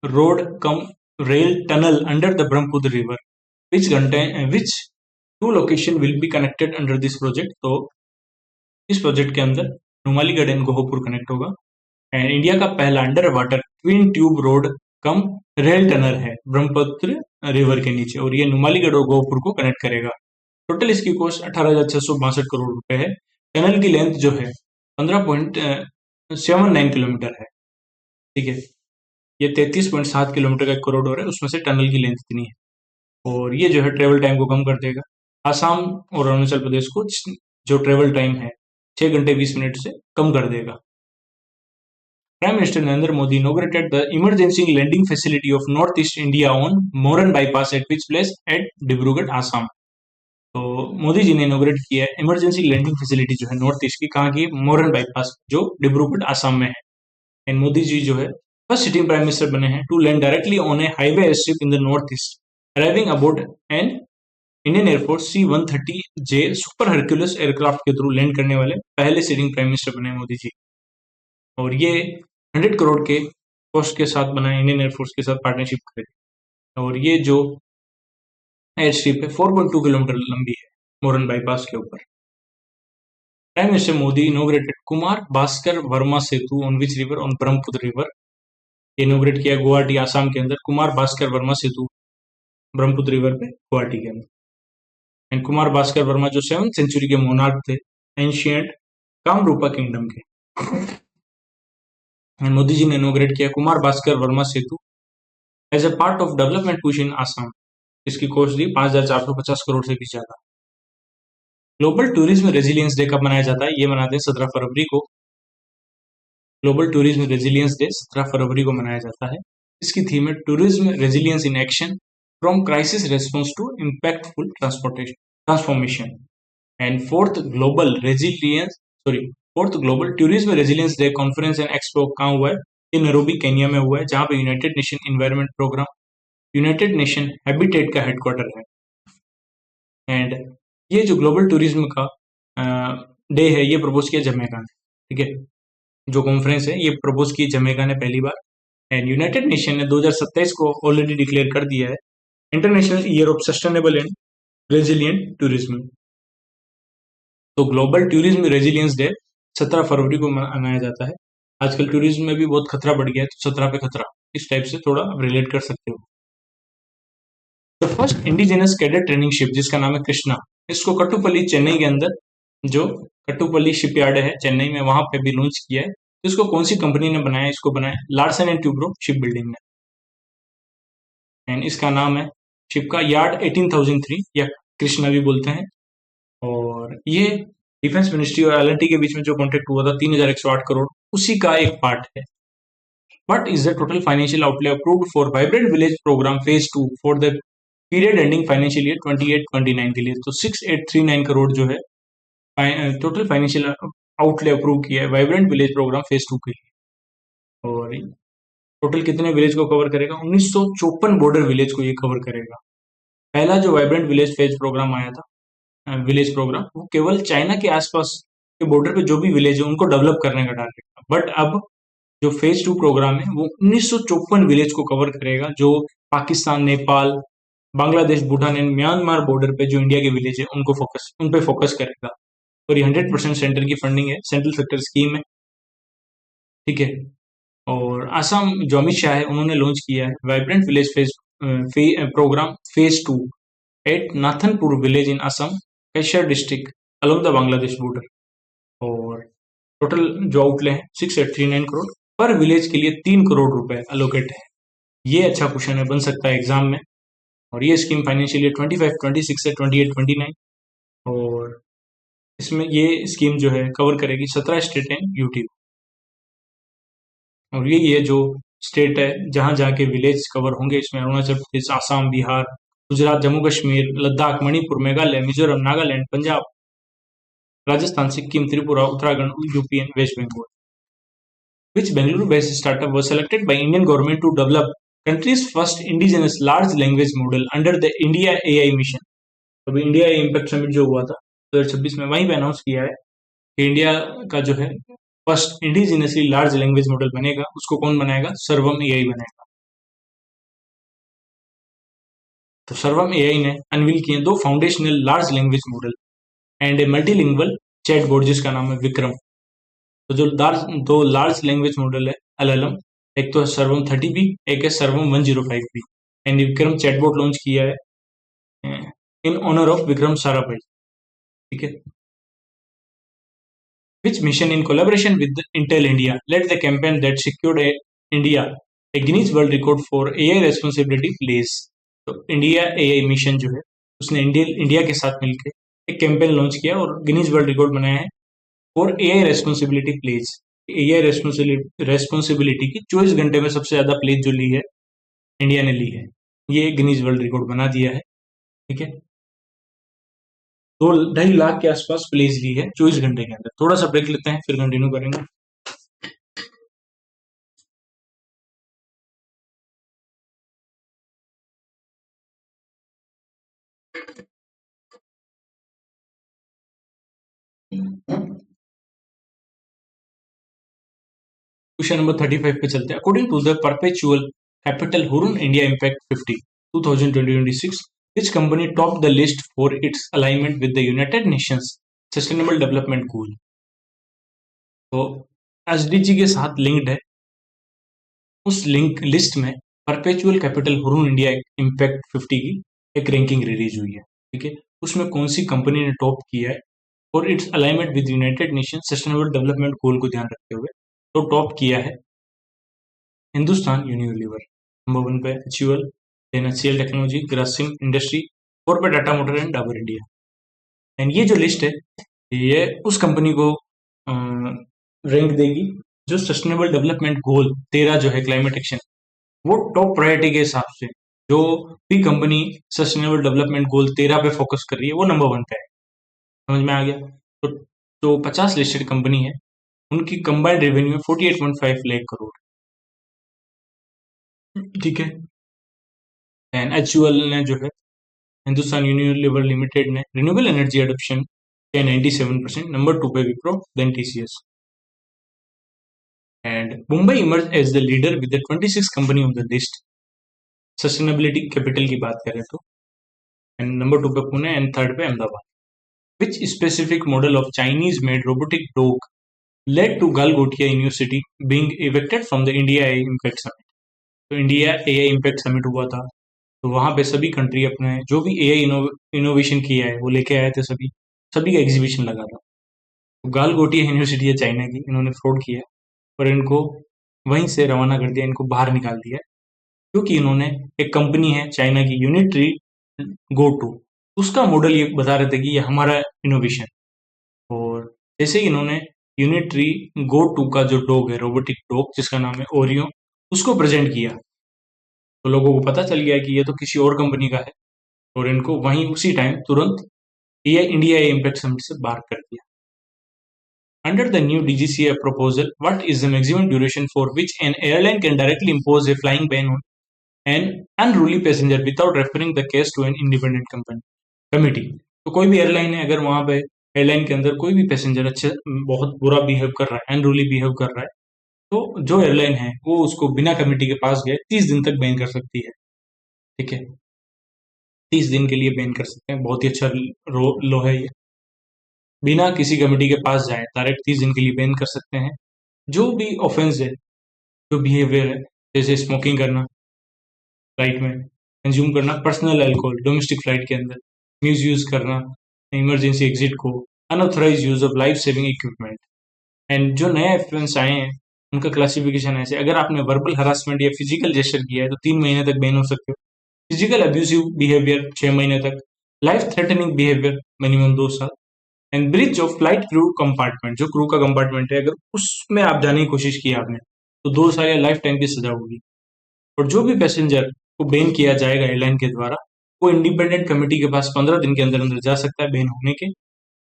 A: road cum rail tunnel under the Brahmaputra river which two location will be connected under this project. तो इस project के अंदर Numaligarh and Gohpur connect होगा। And India का पहला underwater twin tube road cum rail tunnel है Brahmaputra river के नीचे, और ये नुमालीगढ़ और गोहपुर को कनेक्ट करेगा। टोटल इसकी कॉस्ट 18,662 करोड़ रुपए है। टनल की लेंथ जो है 15.79 किलोमीटर है। ठीक है। ये 33.7 किलोमीटर का एक कॉरिडोर है, उसमें से टनल की लेंथ इतनी है। और ये जो है ट्रेवल टाइम को कम कर देगा। आसाम और अरुणाचल प्रदेश को जो ट्रेवल टाइम है 6 घंटे 20 मिनट से कम कर देगा। Prime Minister Narendra Modi inaugurated the emergency lending facility of Northeast India on Moran bypass at which place? At Dibrugarh, Assam. तो मोदी जी ने इनोग्रेट किया है इमरजेंसी लैंडिंग फैसिलिटी जो है नॉर्थ ईस्ट की, कहाँ की? मोरन बाईपास जो डिब्रूगढ़ आसाम में है। एंड मोदी जी जो है फर्स्ट सिटिंग प्राइम मिनिस्टर बने हैं to land directly on a highway airstrip in the north east, arriving about an Indian एयरफोर्स C-130J सुपर हरक्यूलिस एयरक्राफ्ट के थ्रू लैंड करने वाले पहले सिटिंग प्राइम मिनिस्टर बने मोदी जी। और ये 100 करोड़ के कॉस्ट के साथ बना है, इंडियन एयरफोर्स के साथ पार्टनरशिप करेगी। और ये जो एयर स्ट्रिप है 4.2 किलोमीटर लंबी है, मोरन बाईपास के ऊपर। Prime minister Modi inaugurated Kumar Bhaskar Varma Setu on which river, on Brahmaputra river. इनोग्रेट किया गुवाहाटी आसाम के अंदर कुमार भास्कर वर्मा सेतु, ब्रह्मपुत्र रिवर पे गुवाहाटी के अंदर। एंड कुमार भास्कर वर्मा जो 7th सेंचुरी के मोनार्क थे, एंशियंट कामरूपा किंगडम के। एंड मोदी जी ने इनोग्रेट किया Kumar Bhaskar Varma Setu as a part of development push in Assam. इसकी कॉस्ट दी 5,450 करोड़ से भी ज्यादा। ग्लोबल टूरिज्म रेजिलियंस डे कब मनाया जाता है? ये मनाते हैं 17 फरवरी को। ग्लोबल टूरिज्म रेजिलियंस डे 17 फरवरी को मनाया जाता है। इसकी थीम है tourism resilience in action, from crisis response to impactful transportation transformation. And fourth Global Tourism Resilience Day conference and expo कहाँ हुआ है? ये नैरोबी केन्या में हुआ है, जहां पे united nation environment programme, united nation habitat का हेडक्वार्टर है। एंड ये जो ग्लोबल टूरिज्म का डे है, ये प्रपोज किया जमैका ने। ठीक है, जो कॉन्फ्रेंस है ये प्रपोज की जमैका ने पहली बार। एंड यूनाइटेड नेशन ने 2027 को ऑलरेडी डिक्लेयर कर दिया है international year of sustainable and resilient tourism. तो ग्लोबल टूरिज्म रेजिलियंस डे 17 फरवरी को मनाया जाता है। आजकल टूरिज्म में भी बहुत खतरा बढ़ गया है, तो 17 पे खतरा, इस टाइप से थोड़ा रिलेट कर सकते हो। The first indigenous cadet training ship, जिसका नाम है कृष्णा, इसको कट्टुपल्ली चेन्नई के अंदर, जो कट्टुपल्ली शिपयार्ड है चेन्नई में, वहां पे भी लॉन्च किया है। तो इसको कौन सी कंपनी ने बनाया? इसको बनाया Larsen and Toubro ship building ने। एंड इसका नाम है शिप का यार्ड 18,003, या कृष्णा भी बोलते हैं। और ये डिफेंस मिनिस्ट्री और एलएनटी के बीच में जो कॉन्ट्रैक्ट हुआ था 3,108 करोड़, उसी का एक पार्ट है। What is the total financial outlay approved for Vibrant Village Program Phase 2 for the period ending financial year 28-29 के लिए? तो 6839 करोड़ जो है टोटल फाइनेंशियल आउटले अप्रूव किया है वाइब्रेंट विलेज प्रोग्राम फेज 2 के लिए। और टोटल कितने विलेज को कवर करेगा? 1954 बॉर्डर विलेज को ये कवर करेगा। पहला जो वाइब्रेंट विलेज फेज प्रोग्राम आया था, विलेज प्रोग्राम, वो केवल चाइना के आसपास के बॉर्डर पे जो भी विलेज है उनको डेवलप करने का टारगेट था। बट अब जो फेज 2 प्रोग्राम है वो 1954 विलेज को कवर करेगा, जो Pakistan, Nepal, Bangladesh, Bhutan and Myanmar border पे जो इंडिया के विलेज है उन पे फोकस करेगा। और ये 100% सेंटर की फंडिंग है, सेंट्रल सेक्टर स्कीम है। ठीक है। और असम जो अमित शाह है उन्होंने लॉन्च किया है vibrant village programme phase 2 at Nathanpur village in Assam, Cachar district, along the Bangladesh border. और टोटल जो आउटले हैं 6839 करोड़, पर विलेज के लिए 3 करोड़ रुपए अलोकेट है। ये अच्छा क्वेश्चन है, बन सकता है एग्जाम में। और ये स्कीम फाइनेंशियल ईयर 25-26 से 28-29। और इसमें ये स्कीम जो है कवर करेगी 17 स्टेट एंड यूटी। और ये जो स्टेट है जहां जहां के विलेज कवर होंगे, इसमें Arunachal Pradesh, Assam, Bihar, Gujarat, Jammu Kashmir, Ladakh, Manipur, Meghalaya, Mizoram, Nagaland, Punjab, Rajasthan, Sikkim, Tripura, Uttarakhand, UP and West Bengal. Which Bengaluru-based startup was selected by Indian government to develop country's first indigenous large language model under the India AI mission? अभी इंडिया इम्पैक्ट समिट जो हुआ था 2026 में, वहीं पे अनाउंस किया है कि इंडिया का जो है first indigenously large language model बनेगा। उसको कौन बनाएगा? सर्वम एआई बनाएगा। तो सर्वम एआई ने अनवील किए दो foundational large language model and A multilingual chatbot, जिसका नाम है विक्रम। तो जो दो लार्ज लैंग्वेज मॉडल है एलएलएम, एक तो है सर्वम 30B, एक है सर्वम 105B। And Vikram chatbot launch किया है in honour of Vikram Sarabhai. ठीक है। Which mission in collaboration with Intel India led the campaign that secured India a Guinness World Record for AI responsibility plays? तो इंडिया एआई मिशन जो है उसने India के साथ मिलकर एक कैंपेन लॉन्च किया और गिनीज वर्ल्ड रिकॉर्ड बनाया है for AI responsibility pledge. AI responsibility की 24 घंटे में सबसे ज्यादा प्लेज जो ली है इंडिया ने ली है, ये गिनीज वर्ल्ड रिकॉर्ड बना दिया है। ठीक है। 2-2.5 लाख के आसपास प्लेज ली है 24 घंटे के अंदर। थोड़ा सा ब्रेक लेते हैं, फिर कंटिन्यू करेंगे। क्वेश्चन नंबर 35 पे चलते हैं। According to the perpetual capital Hurun India impact 50 2026, which company topped the list for its alignment with the United Nations Sustainable Development Goal? तो एसडीजी के साथ लिंक्ड है। उस लिंक लिस्ट में perpetual capital Hurun India impact 50 की एक ranking release हुई है। ठीक है, उसमें कौन सी कंपनी ने टॉप किया है और it's alignment with United nation sustainable development goal को ध्यान रखते हुए तो टॉप किया है हिंदुस्तान यूनिलीवर। नंबर 1 पे HUL, then HCL technology, Grasim industry, 4 पे Tata motor and Dabur India. And ये जो लिस्ट है ये उस कंपनी को रैंक देगी जो सस्टेनेबल डेवलपमेंट गोल 13 जो है क्लाइमेट एक्शन, वो टॉप प्रायोरिटी के हिसाब से जो भी कंपनी सस्टेनेबल डेवलपमेंट गोल 13 पे फोकस कर रही है वो नंबर 1 पे है। समझ में आ गया? तो जो 50 लिस्टेड कंपनी है उनकी कंबाइंड रेवेन्यू 48.5 लाख करोड़। ठीक है, एंड एचयूएल ने जो है हिंदुस्तान यूनिलीवर लिमिटेड ने रिन्यूएबल एनर्जी एडॉप्शन के 97%, नंबर 2 पे Wipro, then TCS. And Mumbai emerge as the leader with the 26 company on the list sustainability capital की बात करें तो। एंड नंबर 2 पे पुणे एंड 3rd पे अहमदाबाद। विच specific model of Chinese made robotic dog led to Galgotia University being evicted from the India AI Impact Summit? तो India AI impact summit हुआ था, तो वहां पे सभी कंट्री अपने जो भी एआई इनोवेशन किया है वो लेके आए थे, सभी सभी का एग्जीबिशन लगा था। तो गालगोटिया यूनिवर्सिटी है चाइना की, इन्होंने फ्रॉड किया और इनको वहीं से रवाना कर दिया, इनको बाहर निकाल दिया क्योंकि इन्होंने एक कंपनी है चाइना की यूनिट्री गो टू, उसका मॉडल ये बता रहे थे कि ये हमारा इनोवेशन। और जैसे ही इन्होंने यूनिट्री गो टू का जो डॉग है रोबोटिक डॉग जिसका नाम है ओरियो उसको प्रेजेंट किया, तो लोगों को पता चल गया कि ये तो किसी और कंपनी का है और इनको वहीं उसी टाइम तुरंत ये इंडिया इम्पैक्ट समिट से बाहर कर दिया। Under the new DGCA proposal, what is the maximum duration for which an airline can directly impose a flying ban on an unruly passenger without referring the case to an independent committee? तो कोई भी airline है, अगर वहां पे airline के अंदर कोई भी पैसेंजर अच्छे बहुत बुरा बिहेव कर रहा है, अनरूली बिहेव कर रहा है, तो जो एयरलाइन है वो उसको बिना कमेटी के पास गए 30 दिन तक बैन कर सकती है। ठीक है, 30 दिन के लिए बैन कर सकते हैं, बहुत ही अच्छा लो है ये। बिना किसी कमेटी के पास जाए डायरेक्ट 30 दिन के लिए बैन कर सकते हैं। जो भी ऑफेंस है, जो बिहेवियर है, जैसे स्मोकिंग करना फ्लाइट में, कंज्यूम करना पर्सनल अल्कोहल डोमेस्टिक फ्लाइट के अंदर, मिस यूज करना इमरजेंसी एग्जिट को, unauthorise use of life saving equipment. And जो नए ऑफेंस आए हैं उनका क्लासिफिकेशन ऐसे, अगर आपने वर्बल हरासमेंट या फिजिकल जेस्चर किया है तो 3 महीने तक बैन हो सकते हो, फिजिकल अब्यूसिव बिहेवियर 6 महीने तक, लाइफ थ्रेटनिंग बिहेवियर मिनिमम 2 साल, and breach of flight crew compartment, जो क्रू का कंपार्टमेंट है अगर उसमें आप जाने की कोशिश की आपने तो 2 साल या लाइफ टाइम की सजा होगी। और जो भी पैसेंजर को बैन किया जाएगा एयरलाइन के द्वारा वो इंडिपेंडेंट कमेटी के पास 15 दिन के अंदर अंदर जा सकता है बैन होने के,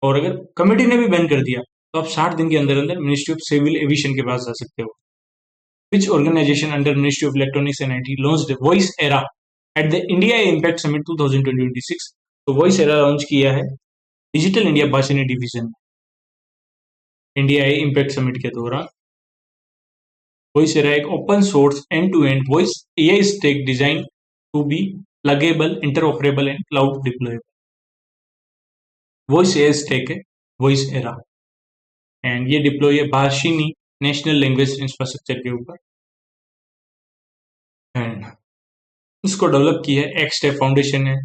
A: और अगर कमेटी ने भी बैन कर दिया तो आप 60 दिन के अंदर अंदर मिनिस्ट्री ऑफ सिविल एविएशन के पास जा सकते हो। Which organization under Ministry of Electronics and IT launched Voice Era at the India Impact Summit 2026? तो Voice Era लॉन्च किया है digital India Bhashini division India impact summit के दौरान। वॉइस एरा एक open source end to end voice AI stack design to be pluggable, interoperable and cloud deployable. Voice AI stack है voice era, and ये deploy है Bhashini national language infrastructure के ऊपर, and इसको develop की है एक्सटेप फाउंडेशन है,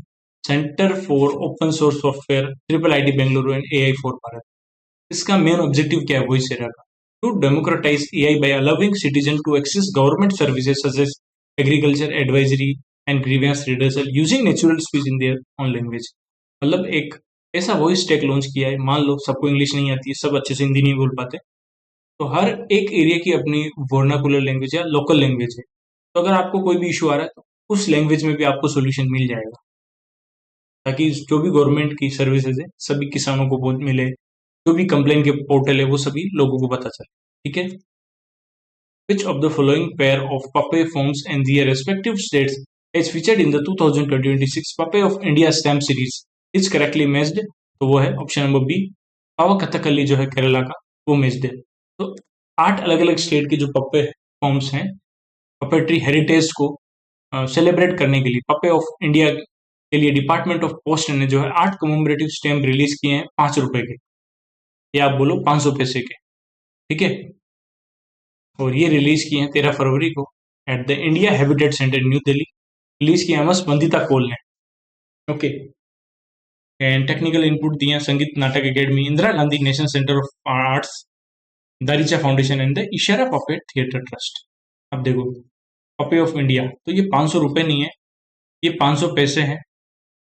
A: centre for open source software, IIIT Bengaluru and AI for Bharat. इसका मेन ऑब्जेक्टिव क्या है वॉइस एरा का? To democratise AI by allowing citizens to access government services such as agriculture, advisory and grievance redressal using natural speech in their own language। मतलब एक ऐसा voice take launch किया है, मान लो सबको इंग्लिश नहीं आती है, सब अच्छे से हिंदी नहीं बोल पाते, तो हर एक एरिया की अपनी वर्नाकुलर लैंग्वेज या लोकल लैंग्वेज है, तो अगर आपको कोई भी इशू आ रहा है तो उस लैंग्वेज में भी आपको सोल्यूशन मिल जाएगा, ताकि जो भी गवर्नमेंट की सर्विसेज है सभी किसानों को बहुत मिले, जो भी कंप्लेन के पोर्टल है वो सभी लोगों को पता चले। ठीक है, which of the following pair of Papay forms and their respective states is featured in the 2026 Papay of India stamp series is correctly matched? तो वो है ऑप्शन नंबर बी, पावा कथकली जो है केरला का वो मैच्ड है। तो 8 अलग अलग स्टेट के जो पप्पे फॉर्म्स हैं, पपेट्री हेरिटेज को सेलिब्रेट करने के लिए पप्पे ऑफ इंडिया के लिए डिपार्टमेंट ऑफ पोस्ट ने जो है 8 कमोमरेटिव स्टैम्प रिलीज किए हैं 5 रुपए के, या आप बोलो 500 पैसे के, ठीक है। और ये रिलीज किए हैं 13 फरवरी को at the India habitat centre new Delhi. Release किया एमएस वंदिता कोल ने, ओके। एंड टेक्निकल इनपुट दिए हैं Sangeet Natak academy, Indira Gandhi national centre of arts, Daricha foundation and the Ishara puppet theatre trust. अब देखो पपे ऑफ इंडिया, तो ये 500 रुपए नहीं है, ये 500 पैसे हैं।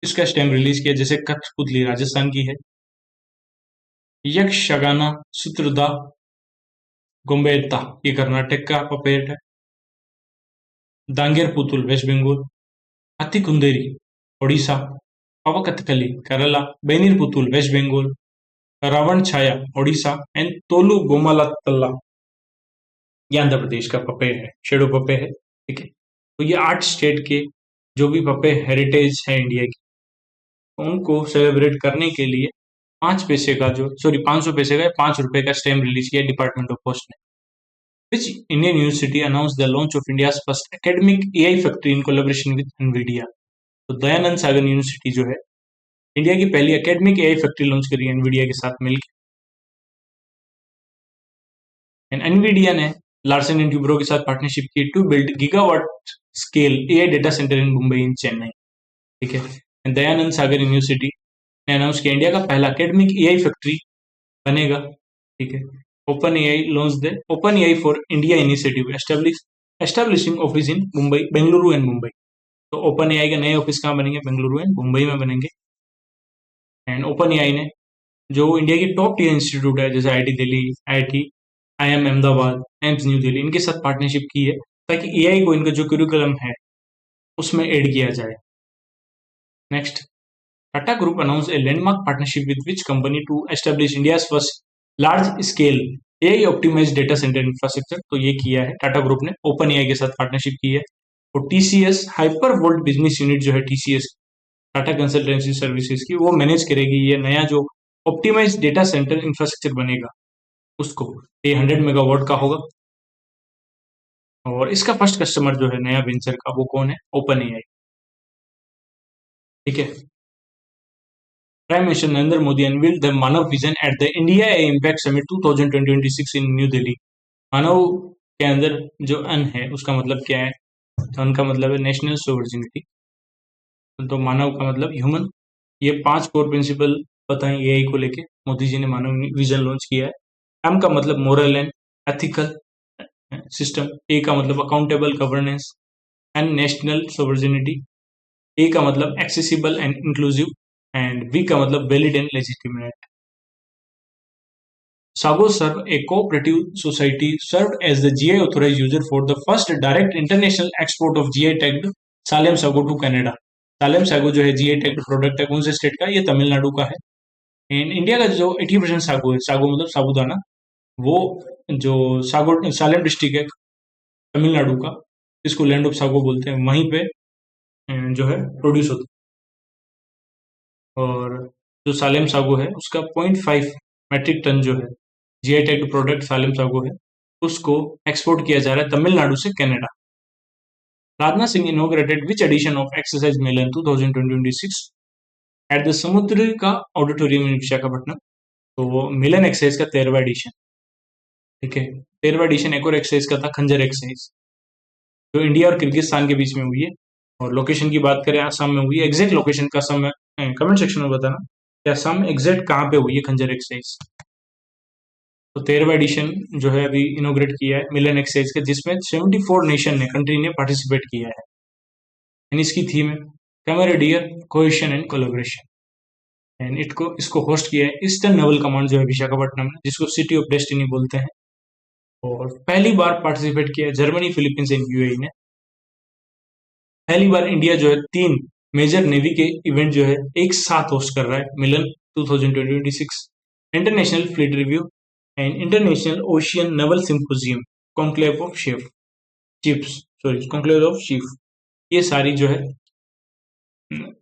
A: इसका स्टैम्प रिलीज किया, जैसे कठपुतली राजस्थान की है, यक्षगाना चित्रदा गोम्बेता ये कर्नाटक का पपेट है, दांगेर Putul West Bengal, Hathi Kundhei Odisha, Pavakathakali Kerala, Benir Putul West Bengal, Ravana Chhaya Odisha and Tholu गोमाला तल्ला ये आंध्र प्रदेश का पपे है, शेडो पपे है, ठीक है। तो ये 8 स्टेट के जो भी पपे हेरिटेज है इंडिया की, उनको सेलिब्रेट करने के लिए 5 पैसे का जो 500 पैसे का 5 रुपए का स्टैम्प रिलीज किया डिपार्टमेंट ऑफ पोस्ट ने। Which Indian university announced the launch of India's first academic AI factory in collaboration with NVIDIA? तो दयानंद सागर यूनिवर्सिटी जो है इंडिया की पहली एकेडमिक एआई फैक्ट्री लॉन्च करी है एनवीडिया के साथ मिलकर। एंड एनवीडिया ने लार्सन एंड ट्यूब्रो के साथ पार्टनरशिप की to build gigawatt scale AI data centre in Mumbai in Chennai, ठीक है। एंड दयानंद सागर यूनिवर्सिटी ने अनाउंस किया इंडिया का पहला एकेडमिक एआई फैक्ट्री बनेगा, ठीक है। OpenAI launch the OpenAI for India initiative establishing office in Mumbai, Bengaluru and Mumbai. तो ओपन एआई के नए ऑफिस कहाँ बनेंगे? बेंगलुरु एंड मुंबई में बनेंगे। एंड ओपन एआई ने जो इंडिया की टॉप टीयर इंस्टीट्यूट है जैसे IIT Delhi, IIT IM Ahmedabad, AIIMS new Delhi, इनके साथ पार्टनरशिप की है ताकि एआई को इनका जो करिकुलम है उसमें ऐड किया जाए। Next, Tata group announce a landmark partnership with which company to establish India's first large scale AI optimised data centre infrastructure. तो ये किया है टाटा ग्रुप ने, ओपन एआई के साथ पार्टनरशिप की है। और TCS HyperVault business unit जो है टीसीएस, टाटा कंसल्टेंसी सर्विसेज की, वो मैनेज करेगी ये नया जो ऑप्टिमाइज डेटा सेंटर इंफ्रास्ट्रक्चर बनेगा उसको। ये 100 मेगावाट का होगा। और इसका फर्स्ट कस्टमर जो है नया वेंचर का, वो कौन है? ओपन एआई, ठीक है। Prime minister Narendra Modi unveiled the MANAV vision at the India impact summit 2026 in new Delhi. MANAV के अंदर जो अन है उसका मतलब क्या है? तो अन का मतलब है नेशनल सोवर्जिनिटी, तो मानव का मतलब ह्यूमन। ये 5 कोर प्रिंसिपल बताएं एआई को लेके, मोदी जी ने मानव विजन लॉन्च किया है। एम का मतलब moral and ethical system, A का मतलब accountable governance and national sovereignty, A का मतलब accessible and inclusive, and V का मतलब valid and legitimate. Sago serve a cooperative society served as the GI authorized user for the first direct international export of GI tagged Salem Sago to Canada। Salem sago जो है GI tagged product है, कौन से state का? ये तमिलनाडु का है। And India का जो 80% सागो है, सागो मतलब साबूदाना, वो जो सागो सालेम डिस्ट्रिक्ट है तमिलनाडु का, इसको लैंड ऑफ सागो बोलते हैं, वहीं पे जो है प्रोड्यूस होता है। और जो सालेम सागो है उसका 0.5 मेट्रिक टन जो है GI tag product Salem sago है, उसको एक्सपोर्ट किया जा रहा है तमिलनाडु से Canada. Rajnath Singh inaugurated which edition of exercise Milan 2026 at the Samudrika auditorium in Visakhapatnam. तो वो मिलन एक्सरसाइज का 13वां एडिशन, ठीक है। 13वां एडिशन एक और एक्सरसाइज का था, खंजर एक्सरसाइज, जो इंडिया और किर्गिस्तान के बीच में हुई है। और लोकेशन की बात करें आसाम में हुई है। एग्जैक्ट लोकेशन का समय कमेंट सेक्शन में बताना कि आसाम में एग्जैक्ट कहाँ पे हुई है खंजर एक्सरसाइज। तो 13वां एडिशन जो है अभी इनोग्रेट किया है मिलन एक्सरसाइज का, जिसमें 74 नेशन ने कंट्री ने पार्टिसिपेट किया है। एंड इसकी थीम है कैमरेडियर कोहेशन एंड कोलैबोरेशन। एंड इसको होस्ट किया है ईस्टर्न नेवल कमांड जो है विशाखापट्टनम में, जिसको सिटी ऑफ डेस्टिनी बोलते हैं। और पहली बार पार्टिसिपेट किया है जर्मनी, फिलीपींस एंड यूएई ने। पहली बार इंडिया जो है 3 मेजर नेवी के इवेंट जो है एक साथ होस्ट कर रहा है मिलन 2026। International fleet review and international ocean naval symposium, conclave of chief, ये सारी जो है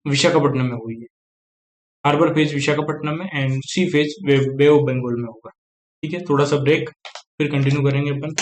A: विशाखापट्टनम में हुई है। हार्बर फेज विशाखापट्टनम में and sea phase bay of Bengal में होगा, ठीक है। थोड़ा सा ब्रेक। फिर कंटिन्यू करेंगे अपन।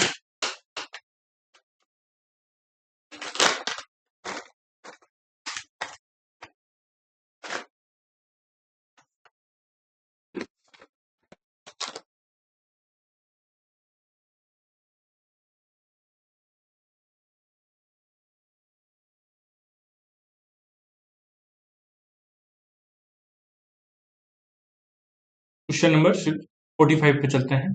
A: क्वेश्चन नंबर 45 पे चलते हैं।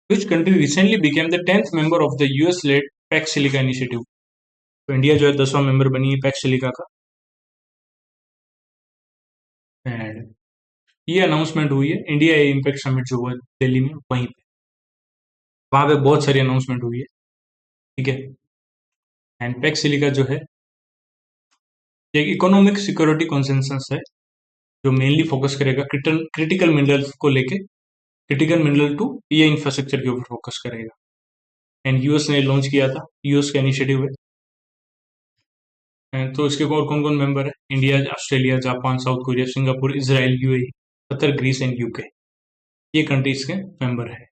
A: Which country recently became the 10th member of the US led PACS silica initiative? तो इंडिया जो है 10वां मेंबर बनी है पैक्स सिलिका का। एंड ये अनाउंसमेंट हुई है इंडिया इम्पैक्ट समिट जो हुआ दिल्ली में, वहीं पे वहां पे बहुत सारी अनाउंसमेंट हुई है, ठीक है। एंड पैक्स सिलिका जो है एक इकोनॉमिक सिक्योरिटी कॉन्सेंसस है जो मेनली फोकस करेगा क्रिटिकल मिनरल्स को लेके, क्रिटिकल मिनरल टू ये इंफ्रास्ट्रक्चर के ऊपर फोकस करेगा। एंड यूएस ने लॉन्च किया था, यूएस का इनिशिएटिव है। तो इसके और कौन कौन मेंबर है? India, Australia, Japan, South Korea, Singapore, Israel, UAE, Qatar, Greece and UK, ये कंट्रीज के मेंबर है।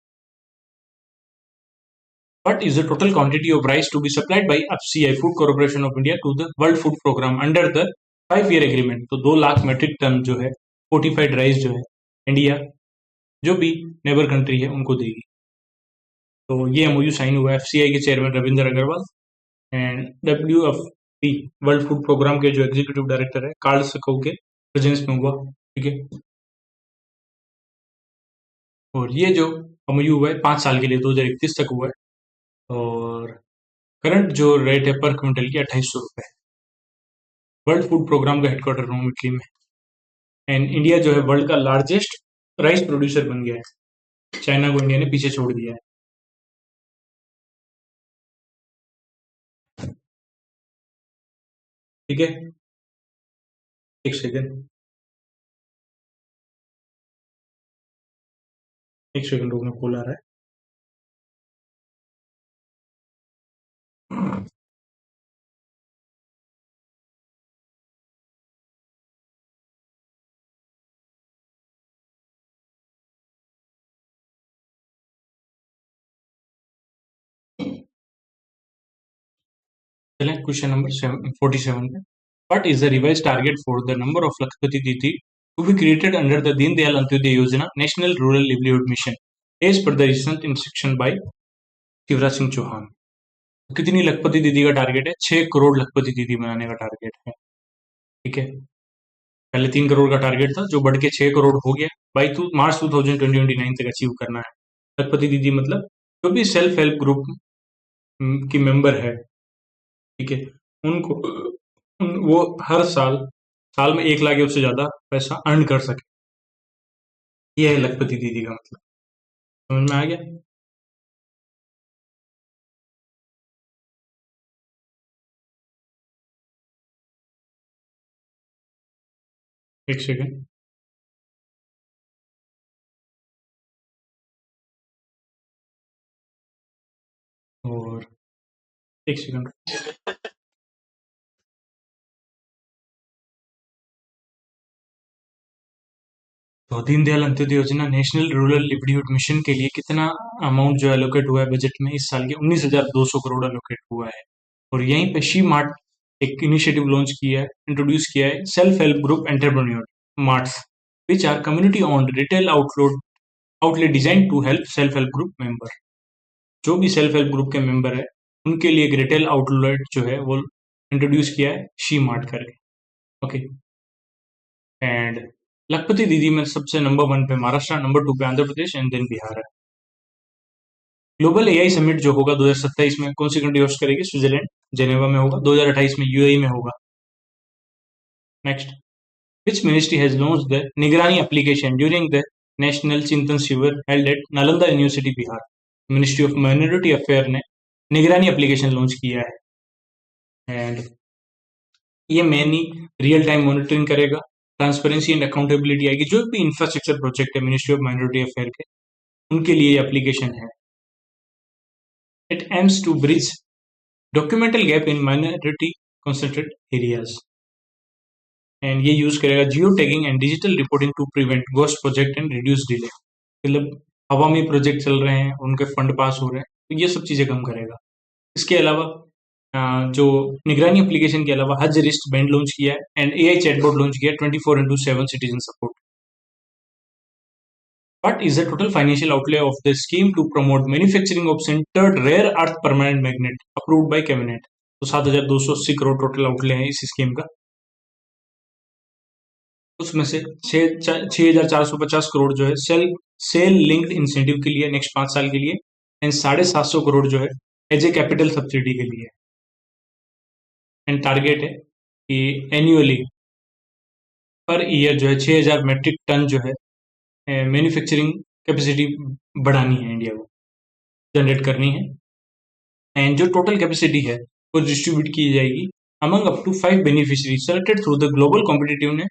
A: What is the total quantity of rice to be supplied by FCI Food Corporation of India to the World Food Program under the 5-year agreement? तो 2 lakh metric tonne जो है fortified rice जो है India जो भी neighbour country है उनको देगी। तो ये एमओयू साइन हुआ है एफसीआई के chairman Ravinder Agarwal and WFP world food programme के जो एग्जीक्यूटिव डायरेक्टर है कार्ल सकौ के प्रेजेंस में हुआ, ठीक है। और ये जो एमओयू हुआ है 5 साल के लिए 2031 तक हुआ है और करंट जो रेट है पर क्विंटल की 2800 रुपए। वर्ल्ड फूड प्रोग्राम का हेडक्वार्टर रोम इटली में। एंड इंडिया जो है वर्ल्ड का लार्जेस्ट राइस प्रोड्यूसर बन गया है, चाइना को इंडिया ने पीछे छोड़ दिया है। ठीक है, एक सेकेंड, एक सेकेंड रुकना, कॉल आ रहा है। चलें क्वेश्चन नंबर 47 पे। What is the revised target for the number of Lakshpati Didi to be created under the Deen Dayal Antyodaya Yojana National Rural Livelihood Mission as per the recent instruction by Shivraj Singh Chauhan? कितनी लखपति दीदी का target है? 6 करोड़ लखपति दीदी बनाने का target है, ठीक है। पहले 3 करोड़ का टारगेट था जो बढ़ के 6 करोड़ हो गया। बाई मार्च 2029 तक अचीव करना है। लखपति दीदी मतलब जो भी सेल्फ हेल्प ग्रुप की मेंबर है, ठीक है, उनको वो हर साल में 1 लाख या उससे ज्यादा पैसा अर्न कर सके, ये है लखपति दीदी का मतलब। समझ में आ गया? एक सेकेंड, और एक सेकेंड। तो दीनदयाल अंत्योदय योजना नेशनल रूरल लिवलीहुड मिशन के लिए कितना अमाउंट जो एलोकेट हुआ है बजट में इस साल के? 19,200 करोड़ एलोकेट हुआ है। और यहीं पे शी मार्ट एक इनिशिएटिव लॉन्च किया है, इंट्रोड्यूस किया है, self help group entrepreneur marts which are community owned retail outlet design to help self help group member. जो भी सेल्फ हेल्प ग्रुप के मेंबर है उनके लिए एक रिटेल आउटलेट जो है वो इंट्रोड्यूस किया है शी मार्ट करके, ओके। एंड लखपति दीदी में सबसे नंबर 1 पे महाराष्ट्र, नंबर 2 पे आंध्र प्रदेश एंड देन बिहार है। ग्लोबल एआई समिट जो होगा 2027 में कौन सी कंट्री होस्ट करेगी? स्विट्जरलैंड, जेनेवा में होगा। 2028 में यूएई में होगा। Next, which ministry has launch the निगरानी एप्लीकेशन ड्यूरिंग द नेशनल चिंतन शिविर held at Nalanda university Bihar? Ministry of minority affair ने निगरानी एप्लीकेशन लॉन्च किया है एंड ये मेनली रियल टाइम मॉनिटरिंग करेगा, ट्रांसपेरेंसी एंड अकाउंटेबिलिटी आएगी। जो भी इंफ्रास्ट्रक्चर प्रोजेक्ट है मिनिस्ट्री ऑफ माइनॉरिटी अफेयर के, उनके लिए ये एप्लीकेशन है। It aims to bridge documental gap in minority concentrated areas and ये यूज करेगा geo tagging and digital reporting to prevent ghost project and reduce delay. मतलब हवा में प्रोजेक्ट चल रहे हैं, उनके फंड पास हो रहे हैं, तो ये सब चीज़ें कम करेगा। इसके अलावा जो निगरानी एप्लीकेशन के अलावा हज रिस्ट बैंड लॉन्च किया है एंड एआई चैटबॉट लॉन्च किया है 24/7 citizen support. What is the total financial outlay of the scheme to promote manufacturing of sintered rare earth permanent magnet approved by cabinet? तो 7,280 crore total outlay हैं इस scheme का। उसमें से 6,450 करोड़ जो है सेल लिंक्ड इंसेंटिव के लिए नेक्स्ट 5 साल के लिए एंड 750 करोड़ जो है एज ए कैपिटल सब्सिडी के लिए। एंड टारगेट है कि एनुअली पर ईयर जो है 6,000 मेट्रिक टन जो है मैन्युफैक्चरिंग कैपेसिटी बढ़ानी है, इंडिया को जनरेट करनी है। एंड जो टोटल कैपेसिटी है वो डिस्ट्रीब्यूट की जाएगी among up to 5 beneficiary selected through the global competitive ने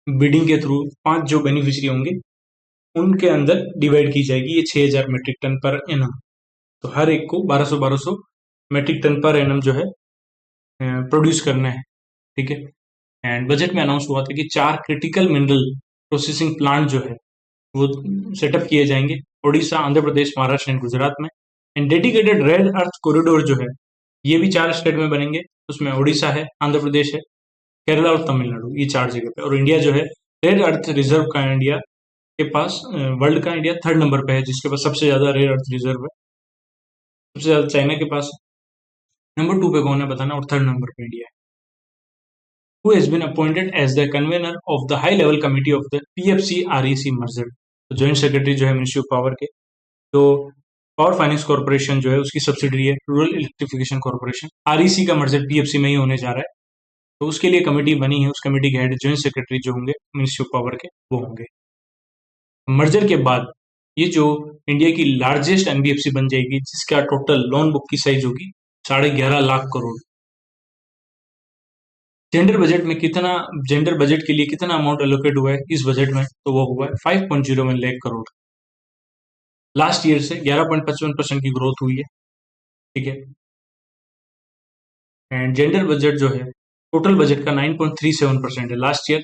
A: बिडिंग के थ्रू 5 जो बेनिफिशियरी होंगे उनके अंदर डिवाइड की जाएगी ये 6,000 मेट्रिक टन पर एनम। तो हर एक को 1200 मेट्रिक टन पर एनम जो है प्रोड्यूस करना है, ठीक है। एंड बजट में अनाउंस हुआ था कि 4 क्रिटिकल मिनरल प्रोसेसिंग प्लांट जो है वो सेटअप किए जाएंगे उड़ीसा, आंध्र प्रदेश, महाराष्ट्र एंड गुजरात में। And dedicated red earth corridor जो है ये भी 4 स्टेट में बनेंगे, उसमें उड़ीसा है, आंध्र प्रदेश है, केरला और तमिलनाडु, ये 4 जगह पे। और इंडिया जो है रेड अर्थ रिजर्व का इंडिया के पास वर्ल्ड का इंडिया 3rd नंबर पे है, जिसके पास सबसे ज्यादा रेड अर्थ रिजर्व है। सबसे ज्यादा चाइना के पास, नंबर 2 पे कौन है बताना, और 3rd नंबर पे इंडिया है। Who has been appointed as the convener of the high level committee of the PFC REC merger? तो ज्वाइंट सेक्रेटरी जो है मिनिस्ट्री ऑफ पावर के, तो पावर फाइनेंस कॉर्पोरेशन जो है उसकी सब्सिडरी है रूरल इलेक्ट्रिफिकेशन कॉर्पोरेशन, आरईसी का मर्जर पीएफसी में ही होने जा रहा है। तो उसके लिए कमेटी बनी है, उस कमेटी के हेड ज्वाइंट सेक्रेटरी जो होंगे मिनिस्ट्री ऑफ पावर के वो होंगे। मर्जर के बाद ये जो इंडिया की लार्जेस्ट एनबीएफसी बन जाएगी, जिसका टोटल लोन बुक की साइज होगी 11.5 लाख करोड़। जेंडर बजट में कितना, जेंडर बजट के लिए कितना अमाउंट एलोकेट हुआ है इस बजट में, तो वो हुआ है 5.01 लाख करोड़। लास्ट ईयर से 11.55% की ग्रोथ हुई है, ठीक है। एंड जेंडर बजट जो है टोटल बजट का 9.37% है। लास्ट ईयर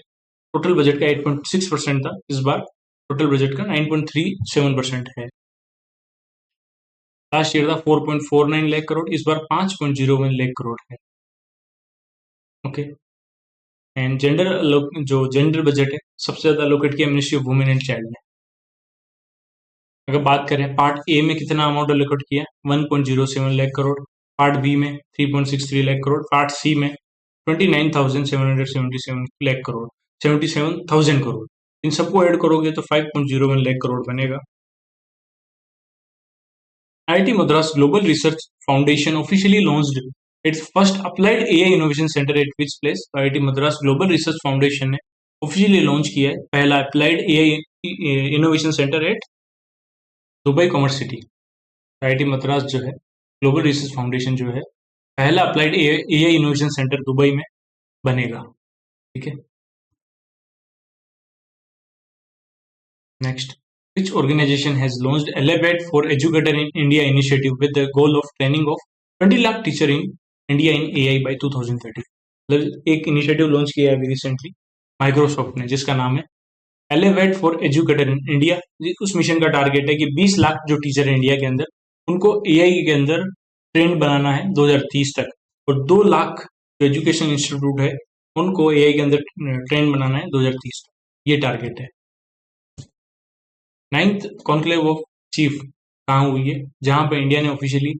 A: टोटल बजट का 8.6% था, इस बार टोटल बजट का 9.37% है। लास्ट ईयर था 4.49 लाख करोड़, इस बार 5.01 लाख करोड़ है, ओके। एंड जेंडर जो जेंडर बजट है सबसे ज्यादा अलोकेट किया ministry of women and child ने। अगर बात करें पार्ट ए में कितना अमाउंट एलोकेट किया, 1.07 लाख करोड़, पार्ट बी में 3.63 लाख करोड़, पार्ट सी में 29,777 लाख करोड़, 77,000 करोड़। इन सबको ऐड करोगे तो 5.01 लाख करोड़ बनेगा। IIT Madras Global Research Foundation officially launched its first applied AI innovation center at which place? तो IIT Madras Global Research Foundation ने ऑफिशियली लॉन्च किया है पहला applied AI innovation centre at Dubai commerce city. IIT Madras जो है global research foundation जो है पहला applied AI innovation centre Dubai में बनेगा, ठीक है। Next, which organization has launched Elevate for Educator in India initiative with the goal of training of 20 lakh teacher in India in AI by 2030? मतलब एक initiative launch किया है अभी recently Microsoft ने, जिसका नाम है elevate for educator in India. उस मिशन का टारगेट है कि 20 लाख जो टीचर है इंडिया के अंदर उनको एआई के अंदर ट्रेंड बनाना है 2030 तक, और 2 लाख जो एजुकेशन इंस्टीट्यूट है उनको एआई के अंदर ट्रेंड बनाना है 2030 तक, ये टारगेट है। 9th कॉन्क्लेव ऑफ चीफ कहाँ हुई है, जहां पे इंडिया ने ऑफिशियली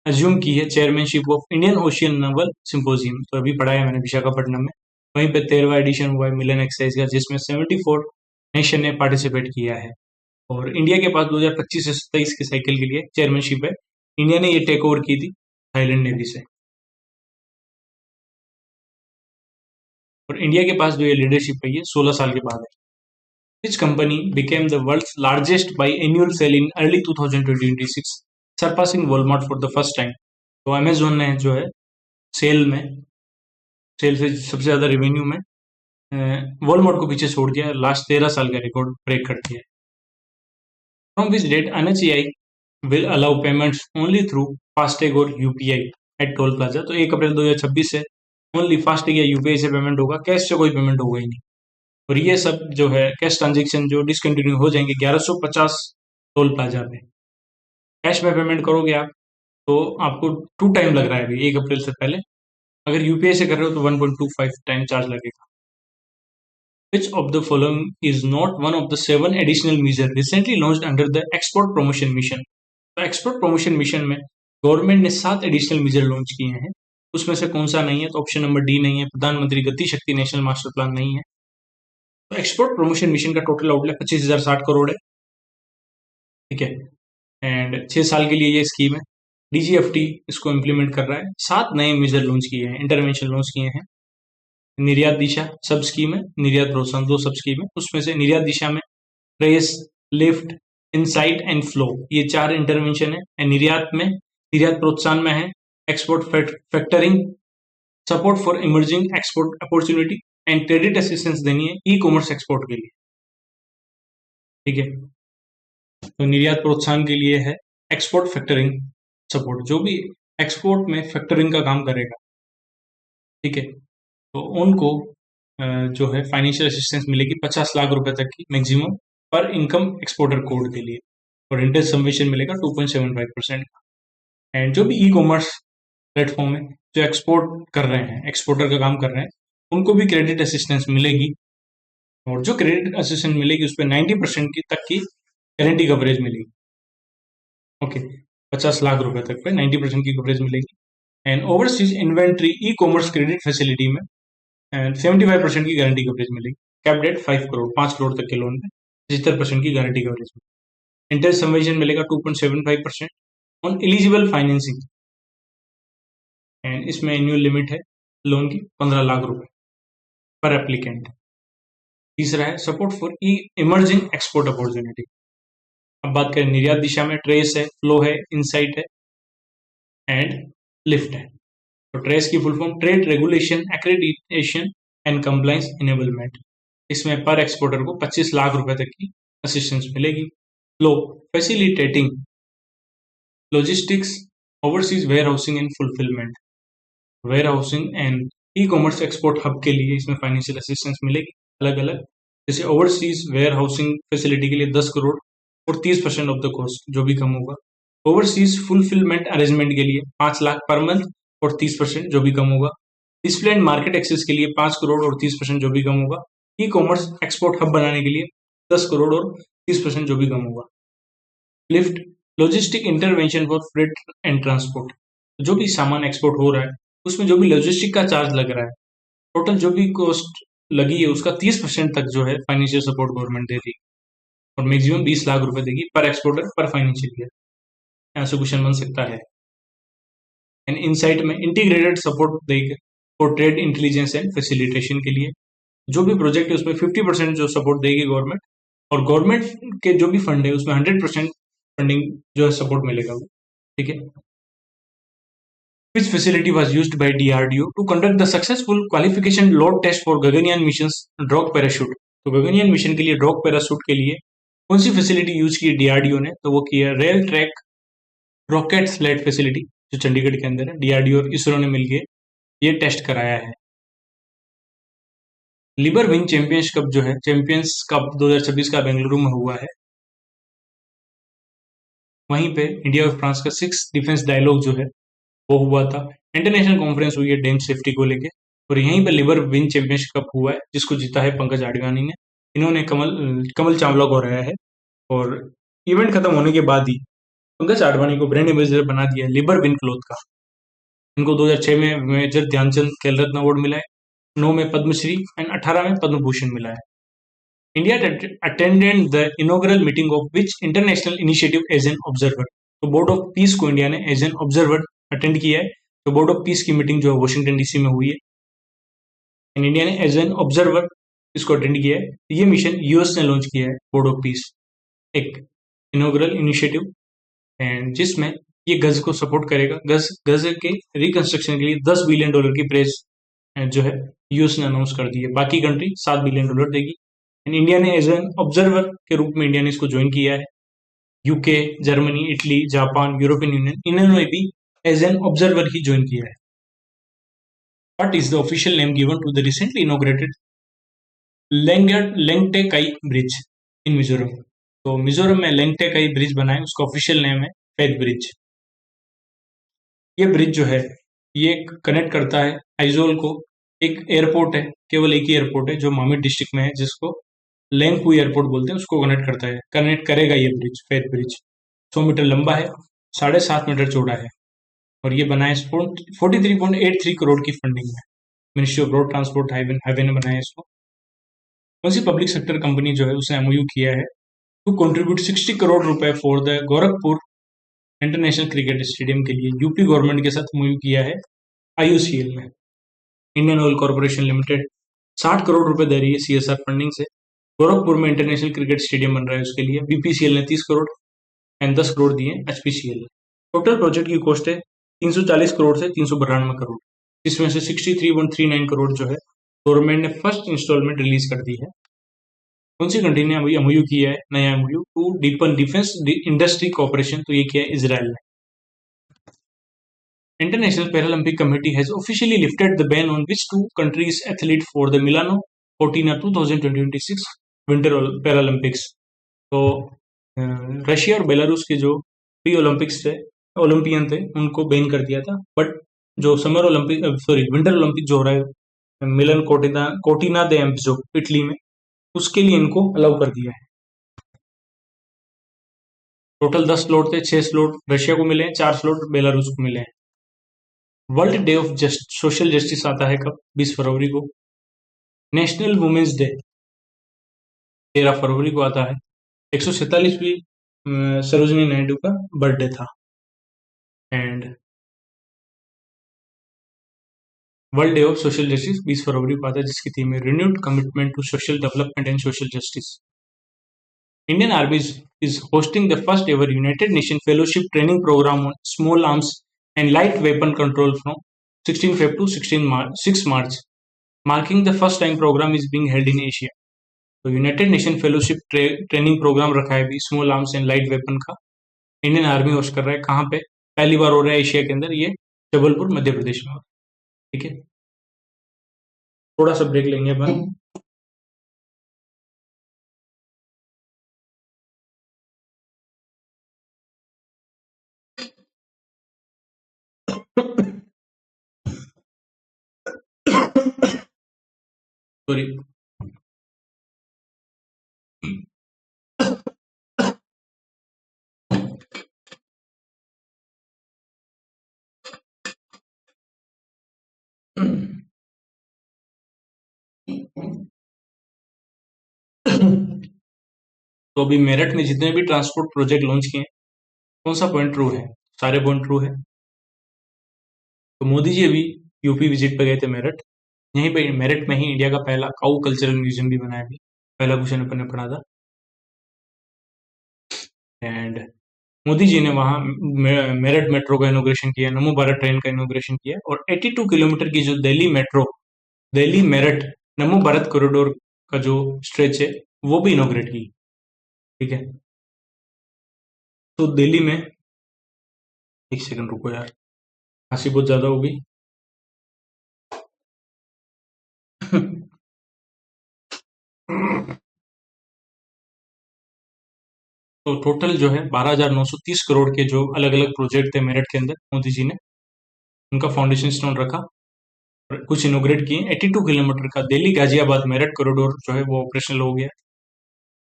A: अज्यूम की है chairmanship of Indian ocean Naval symposium. तो अभी पढ़ा है मैंने विशाखापट्टनम में, वहीं पे 13वां एडिशन हुआ है मिलन एक्सरसाइज का, जिसमें 74 नेशन ने पार्टिसिपेट किया है। और इंडिया के पास 2025 से 27 के साइकिल के लिए चेयरमैनशिप है। इंडिया ने ये टेक ओवर की थी थाईलैंड नेवी से, और इंडिया के पास जो ये लीडरशिप है ये 16 साल के बाद है। Which company became the world's largest by annual sale in early 2026, surpassing Walmart for the first time? तो अमेजोन ने जो है सेल से सबसे ज्यादा रेवेन्यू में वॉलमार्ट को पीछे छोड़ दिया, लास्ट 13 साल का रिकॉर्ड ब्रेक कर दिया। From which date NHAI will allow payments only through FASTag और यूपीआई एट टोल प्लाजा? तो 1 अप्रैल 2026 से ओनली फास्टैग या यूपीआई से पेमेंट होगा, कैश से कोई पेमेंट होगा ही नहीं। और ये सब जो है कैश ट्रांजेक्शन जो डिसकंटिन्यू हो जाएंगे 1150 टोल प्लाजा पे। कैश में पेमेंट करोगे आप तो आपको 2 टाइम लग रहा है अभी 1 अप्रैल से पहले। अगर यूपीआई से कर रहे हो तो 1.25 टाइम चार्ज लगेगा। Which of the following is not one of the 7 additional measures recently launched under the Export Promotion Mission? तो एक्सपोर्ट प्रमोशन मिशन में गवर्नमेंट ने 7 एडिशनल मेजर लॉन्च किए हैं। उसमें से कौन सा नहीं है? तो ऑप्शन नंबर डी नहीं है, प्रधानमंत्री गति शक्ति नेशनल मास्टर प्लान नहीं है। तो एक्सपोर्ट प्रमोशन मिशन का टोटल आउटले 25,060 करोड़ है, ठीक है। एंड 6 साल के लिए ये स्कीम है। डीजीएफटी इसको इम्प्लीमेंट कर रहा है। 7 नए मेजर लॉन्च किए हैं, इंटरवेंशन लॉन्च किए हैं। निर्यात दिशा सब स्कीम है, निर्यात प्रोत्साहन 2 सब स्कीम है। उसमें से निर्यात दिशा में trace, lift, insight and flow, ये 4 इंटरवेंशन है। निर्यात में, निर्यात प्रोत्साहन में है export factoring, support for emerging export opportunity and credit assistance देनी है ई कॉमर्स एक्सपोर्ट के लिए, ठीक है। तो निर्यात प्रोत्साहन के लिए है एक्सपोर्ट फैक्टरिंग सपोर्ट, जो भी एक्सपोर्ट में फैक्टरिंग का काम करेगा, ठीक है, तो उनको जो है फाइनेंशियल असिस्टेंस मिलेगी 50 लाख रुपए तक की मैक्सिमम पर इनकम एक्सपोर्टर कोड के लिए, और इंटरेस्ट सबवेंशन मिलेगा 2.75% का। एंड जो भी ई कॉमर्स प्लेटफॉर्म है जो एक्सपोर्ट कर रहे हैं, एक्सपोर्टर का काम कर रहे हैं, उनको भी क्रेडिट असिस्टेंस मिलेगी। और जो क्रेडिट असिस्टेंस मिलेगी उस पर 90% की तक की गारंटी कवरेज मिलेगी, ओके। 50 लाख रुपए तक पे 90% की कवरेज मिलेगी। And overseas inventory e commerce credit facility में एंड 75% की गारंटी कवरेज मिलेगी। कैप डेट 5 करोड़, 5 करोड़ तक के लोन में 75% की गारंटी कवरेज मिलेगी। इंटरेस्ट सबवेंशन मिलेगा 2.75% ऑन एलिजिबल फाइनेंसिंग। एंड इसमें एनुअल लिमिट है लोन की 15 लाख रुपए पर एप्लीकेंट। तीसरा है support for E emerging export opportunity. अब बात करें निर्यात दिशा में, ट्रेस है, फ्लो है, इनसाइट है एंड लिफ्ट है। तो ट्रेस की full form trade regulation accreditation and compliance enablement. इसमें पर एक्सपोर्टर को 25 लाख रुपए तक की असिस्टेंस मिलेगी। Flow facilitating logistics, overseas warehousing and fulfilment, warehousing and ecommerce export hub के लिए इसमें फाइनेंशियल असिस्टेंस मिलेगी अलग अलग। जैसे ओवरसीज वेयर हाउसिंग फैसिलिटी के लिए 10 करोड़ और 30% ऑफ द कॉस्ट जो भी कम होगा। ओवरसीज फुलफिलमेंट अरेंजमेंट के लिए 5 लाख पर मंथ और 30% जो भी कम होगा। डिस्प्ले एंड मार्केट एक्सेस के लिए 5 करोड़ और 30% जो भी कम होगा। ई कॉमर्स एक्सपोर्ट हब बनाने के लिए 10 करोड़ और 30% जो भी कम होगा। Lift logistic intervention for freight and transport, जो भी सामान एक्सपोर्ट हो रहा है उसमें जो भी लॉजिस्टिक का चार्ज लग रहा है, टोटल जो भी कॉस्ट लगी है उसका 30% तक जो है फाइनेंशियल सपोर्ट गवर्नमेंट देती है, और मैक्सिमम 20 लाख रुपए देगी पर एक्सपोर्टर पर फाइनेंशियल ईयर। ऐसा क्वेश्चन बन सकता है। एंड इनसाइट में इंटीग्रेटेड सपोर्ट देगी for trade intelligence and facilitation के लिए, जो भी प्रोजेक्ट है उसमें 50% जो सपोर्ट देगी गवर्नमेंट, और गवर्नमेंट के जो भी फंड है उसमें 100% फंडिंग जो है सपोर्ट मिलेगा, ठीक है। Which facility was used by DRDO to conduct the successful qualification load test for Gaganyaan mission's drogue parachute? तो गगनयान मिशन के लिए ड्रॉग पैराशूट के लिए कौन सी फैसिलिटी यूज की डीआरडीओ ने? तो वो की है rail track rocket slate facility, जो चंडीगढ़ के अंदर है। डीआरडीओ और इसरो ने मिलकर ये टेस्ट कराया है। लिबर विंग चैंपियंस कप जो है, चैंपियंस कप 2026 का बेंगलुरु में हुआ है। वहीं पे इंडिया और फ्रांस का 6 डिफेंस डायलॉग जो है वो हुआ था। इंटरनेशनल कॉन्फ्रेंस हुई है डैम सेफ्टी को लेके, और यहीं पे लिबर विंग चैंपियनशिप कप हुआ है जिसको जीता है पंकज आडवाणी ने। इन्होंने कमल चावला को हराया है, और इवेंट खत्म होने के बाद ही पंकज आडवाणी को ब्रांड एम्बेसडर बना दिया लिबर विन क्लॉथ का। इनको 2006 में मेजर ध्यानचंद खेल रत्न अवार्ड मिला है, 9 में पद्मश्री एंड 18 में पद्म भूषण मिला है। India attended the inaugural meeting of which international initiative as an observer? तो बोर्ड ऑफ पीस को इंडिया ने एज एन ऑब्जर्वर अटेंड किया है। तो बोर्ड ऑफ पीस की मीटिंग जो है वॉशिंगटन डीसी में हुई है, एंड इंडिया ने एज एन ऑब्जर्वर इसको अटेंड किया है। ये मिशन यूएस ने लॉन्च किया है, बोर्ड ऑफ पीस, एक इनॉग्रल इनिशिएटिव, एंड जिसमें ये गज को सपोर्ट करेगा। गज के रिकंस्ट्रक्शन के लिए $10 बिलियन की प्रेस जो है यूएस ने अनाउंस कर दी है। बाकी कंट्री $7 बिलियन देगी। एंड इंडिया ने एज एन ऑब्जर्वर के रूप में इंडिया ने इसको ज्वाइन किया है। UK, Germany, Italy, Japan, European union, इन्होंने भी एज एन ऑब्जर्वर ही ज्वाइन किया है। What is the official name given to the recently inaugurated Lengtekai bridge in Mizoram? तो मिजोरम में लेंगटे का ही ब्रिज बना है, उसका ऑफिशियल नेम है फैद ब्रिज। ये ब्रिज जो है ये कनेक्ट करता है आइजोल को, एक एयरपोर्ट है, केवल एक ही एयरपोर्ट है जो मामिट डिस्ट्रिक्ट में है, जिसको लेंगपू एयरपोर्ट बोलते हैं, उसको कनेक्ट करता है, कनेक्ट करेगा ये ब्रिज, फैद ब्रिज। 100 मीटर लंबा है, 7.5 मीटर चौड़ा है, और ये बना है 43.83 करोड़ की फंडिंग में। Ministry of road transport highway ने बनाया इसको। कौन सी पब्लिक सेक्टर कंपनी जो है उसने एमओयू किया है टू कंट्रीब्यूट 60 करोड़ रुपए for the Gorakhpur international cricket stadium के लिए? यूपी गवर्नमेंट के साथ एमओयू किया है आईयूसीएल में। Indian oil corporation limited 60 crore रुपए दे रही है सीएसआर फंडिंग से, गोरखपुर में इंटरनेशनल क्रिकेट स्टेडियम बन रहा है उसके लिए। बीपीसीएल ने 30 करोड़ एंड 10 करोड़ दिए एचपीसीएल ने। टोटल प्रोजेक्ट की कॉस्ट है 340 करोड़ से 392 करोड़, जिसमें से 63.39 करोड़ जो है गवर्नमेंट ने फर्स्ट इंस्टॉलमेंट रिलीज कर दी है। कौन सी कंट्री ने अभी एमओयू किया है नया MOU to deepen defence industry cooperation? तो ये किया है इजराइल ने। International Paralympic Committee has officially lifted the ban on which two countries athlete for the Milano Cortina 2026 winter Paralympics? तो रशिया और बेलारूस के जो प्री ओलंपिक्स थे, ओलंपियन थे, उनको बैन कर दिया था, बट जो समर ओलंपिक विंटर ओलंपिक जो हो रहा है मिलन कोटिना दे एम्प्स जो इटली में, उसके लिए इनको अलाउ कर दिया है। टोटल 10 स्लॉट थे, 6 स्लॉट रशिया को मिले हैं, 4 स्लॉट बेलारूस को मिले हैं। World day of social justice आता है कब? 20 फरवरी को। नेशनल वुमेन्स डे 13 फरवरी को आता है। 147वीं सरोजिनी नायडू का बर्थडे था। And world day of social justice 20 फरवरी को आता है, जिसकी थीम है renewed commitment to social development and social justice. Indian army is hosting the first ever United Nations Fellowship training program on small arms and light weapon control from 16 Feb to 6 March, marking the first time program is being held in Asia. तो united nation fellowship training programme रखा है अभी small arms and light weapon का, Indian army host कर रहा है। कहाँ पे? पहली बार हो रहा है एशिया के अंदर, ये जबलपुर मध्य प्रदेश में। ठीक है, थोड़ा सा ब्रेक लेंगे अपन। सॉरी। तो अभी मेरठ में जितने भी ट्रांसपोर्ट प्रोजेक्ट लॉन्च किए, कौन सा पॉइंट ट्रू है? सारे पॉइंट ट्रू है। तो मोदी जी अभी यूपी विजिट पे गए थे मेरठ, यहीं पे मेरठ में ही इंडिया का पहला काऊ कल्चरल म्यूजियम भी बनाया गया, पहला क्वेश्चन अपन ने पढ़ा था। एंड मोदी जी ने वहाँ मेरठ मेट्रो का इनोग्रेशन किया, नमो भारत ट्रेन का इनोग्रेशन किया, और 82 किलोमीटर की जो दिल्ली मेट्रो, दिल्ली मेरठ नमो भारत कॉरिडोर का जो स्ट्रेच है वो भी इनोग्रेट की। ठीक है, तो दिल्ली में, एक सेकंड रुको यार, हंसी बहुत ज्यादा हो गई। तो टोटल जो है 12,930 करोड़ के जो अलग अलग प्रोजेक्ट थे मेरठ के अंदर, मोदी जी ने उनका फाउंडेशन स्टोन रखा और कुछ इनोग्रेट किए। 82 किलोमीटर का दिल्ली गाजियाबाद मेरठ कॉरिडोर जो है वो ऑपरेशनल हो गया।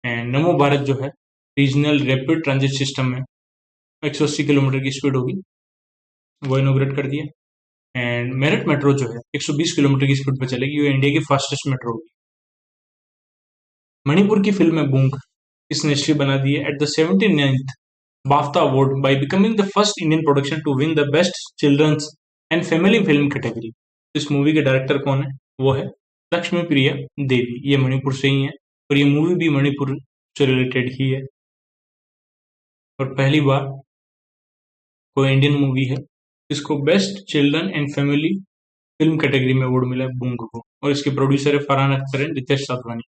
A: एंड नमो भारत जो है रीजनल रैपिड ट्रांजिट सिस्टम में 180 किलोमीटर की स्पीड होगी, वो इनोग्रेट कर दिया। एंड मेरठ मेट्रो जो है 120 किलोमीटर की स्पीड पर चलेगी, वो इंडिया की फास्टेस्ट मेट्रो होगी। मणिपुर की फिल्म है बूंग, इसने हिस्ट्री बना दी है at the 79th BAFTA award by becoming the first Indian production to win the best children's and family film category. इस मूवी के डायरेक्टर कौन है? वो है लक्ष्मी प्रिया देवी, ये मणिपुर से ही है, और ये मूवी भी मणिपुर से रिलेटेड ही है। और पहली बार कोई इंडियन मूवी है जिसको best children and family film category में अवार्ड मिला है बूंग को, और इसके प्रोड्यूसर है Farhan Akhtar and Ritesh Sidhwani.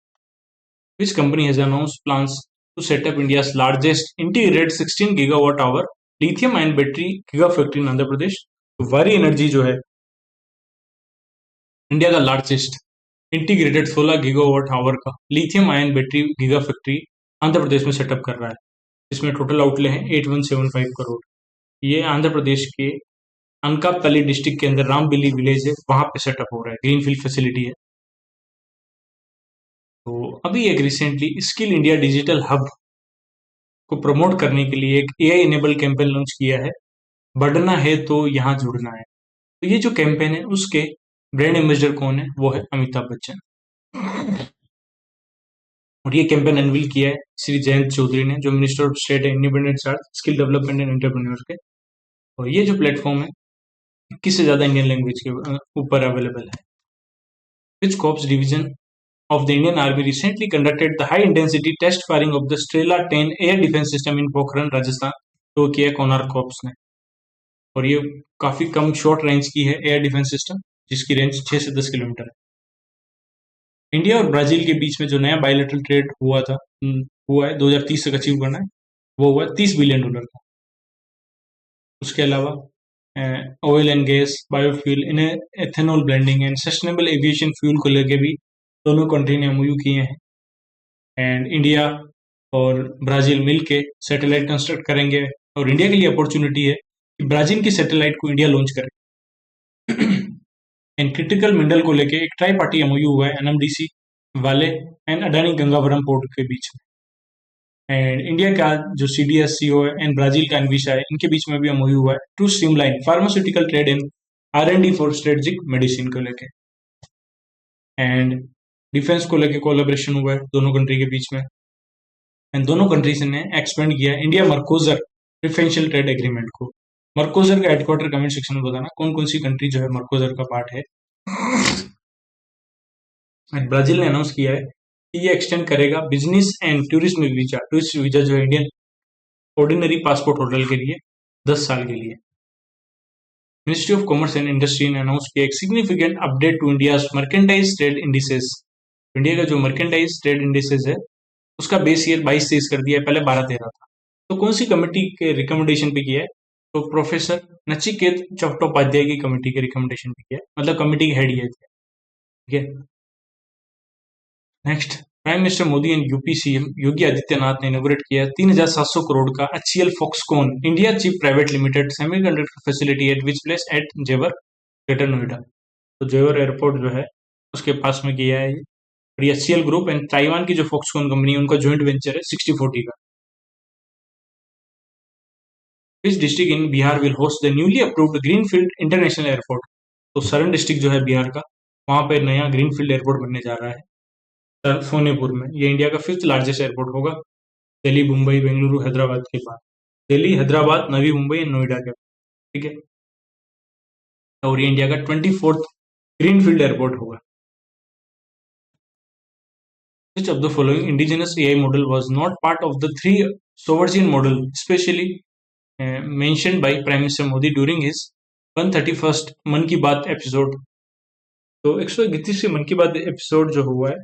A: Which company has announced plans to set up India's largest integrated 16 gigawatt hour lithium ion battery gigafactory in Andhra Pradesh? तो वारी एनर्जी जो है इंडिया का लार्जेस्ट इंटीग्रेटेड 16 गीगावाट आवर का lithium ion battery giga factory Andhra Pradesh में setup कर रहा है। इसमें टोटल आउटले हैं 8175 करोड़। ये आंध्र प्रदेश के अनकापल्ली डिस्ट्रिक्ट के अंदर रामबिली विलेज है, वहां पे सेटअप हो रहा है, ग्रीनफील्ड फैसिलिटी है। तो अभी एक recently skill India digital hub को प्रमोट करने के लिए एक एआई इनेबल कैंपेन लॉन्च किया है, बढ़ना है तो यहाँ जुड़ना है। तो ये जो कैंपेन है उसके ब्रांड एम्बेसडर कौन है, वो है अमिताभ बच्चन। और ये कैंपेन अनवील किया है श्री जयंत चौधरी ने, जो मिनिस्टर ऑफ स्टेट है independent charge skill development and entrepreneur के। और ये जो प्लेटफॉर्म है 21 से ज्यादा इंडियन लैंग्वेज के ऊपर अवेलेबल है। Which corps division of the Indian Army recently conducted the high-intensity test firing of the Strela-10 air defense system in Pokhran, Rajasthan। तो किया कोनार्क कॉर्प्स ने, और ये काफी कम शॉर्ट रेंज की है एयर डिफेंस सिस्टम, जिसकी रेंज 6 से 10 किलोमीटर है। इंडिया और ब्राजील के बीच में जो नया बायलैटरल ट्रेड हुआ है 2030 तक अचीव करना है, वो हुआ $30 बिलियन का। उसके अलावा ऑयल एंड गैस, बायोफ्यूल, इन्हें ethanol blending and sustainable aviation fuel को लेके भी दोनों कंट्री ने एमओयू किए हैं। एंड इंडिया और ब्राजील मिलके सैटेलाइट कंस्ट्रक्ट करेंगे, और इंडिया के लिए अपॉर्चुनिटी है कि ब्राजील की सैटेलाइट को इंडिया लॉन्च करे। एंड क्रिटिकल मिनरल को लेके एक ट्राई पार्टी एमओयू हुआ है एनएमडीसी वाले एंड अडानी गंगावरम पोर्ट के बीच में। एंड इंडिया का जो सीडीएससीओ है एंड ब्राजील का एनविशा है, इनके बीच में भी एमओयू हुआ है to streamline pharmaceutical trade in R&D for strategic medicine को लेके। एंड डिफेंस को लेके कोलैबोरेशन हुआ है दोनों कंट्री के बीच में, एंड दोनों कंट्रीज ने एक्सपेंड किया इंडिया मर्कोजर प्रिफरेंशियल ट्रेड एग्रीमेंट को। मर्कोजर का हेडक्वार्टर कमेंट सेक्शन में बताना कौन कौन सी कंट्री जो है मर्कोजर का पार्ट है। एंड ब्राजील ने अनाउंस किया है कि ये एक्सटेंड करेगा business and tourism visa, tourist visa जो है इंडियन ऑर्डिनरी पासपोर्ट होल्डर के लिए 10 साल के लिए। Ministry of commerce and industry ने अनाउंस किया एक significant update to India merchandise trade indices. India का जो मर्केंटाइज ट्रेड इंडिसेस है उसका बेस ईयर 22-23 कर दिया है, पहले 12-13 था। तो कौन सी कमेटी के रिकमेंडेशन पे किया है, तो प्रोफेसर नचिकेत चट्टोपाध्याय की कमेटी के रिकमेंडेशन पे किया है, मतलब कमेटी के हेड ये थे। ठीक है, next, prime minister Modi and UP CM Yogi Adityanath ने इनोग्रेट किया 3700 करोड़ का HCL Foxconn India chip private limited semiconductor facility at which place at Jewar, greater Noida. तो जेवर एयरपोर्ट जो है उसके पास में किया है ये। और ये HCL ग्रुप एंड ताइवान की जो फॉक्सकॉन कंपनी है उनका ज्वाइंट वेंचर है 60-40 का। Which district in Bihar will host the newly approved Greenfield International Airport? तो सरन डिस्ट्रिक्ट जो है बिहार का, वहां पे नया ग्रीनफील्ड एयरपोर्ट बनने जा रहा है सोनेपुर में। ये इंडिया का 5th लार्जेस्ट एयरपोर्ट होगा, दिल्ली, मुंबई, बेंगलुरु, हैदराबाद के बाद। दिल्ली, हैदराबाद, नवी मुंबई एंड नोएडा के बाद। ठीक है, और ये इंडिया का 24th ग्रीनफील्ड एयरपोर्ट होगा। Which of the following indigenous AI model was not part of the 3 sovereign model especially mentioned by Prime Minister Modi during his 131st मन की बात एपिसोड? तो 131 मन की बात एपिसोड जो हुआ है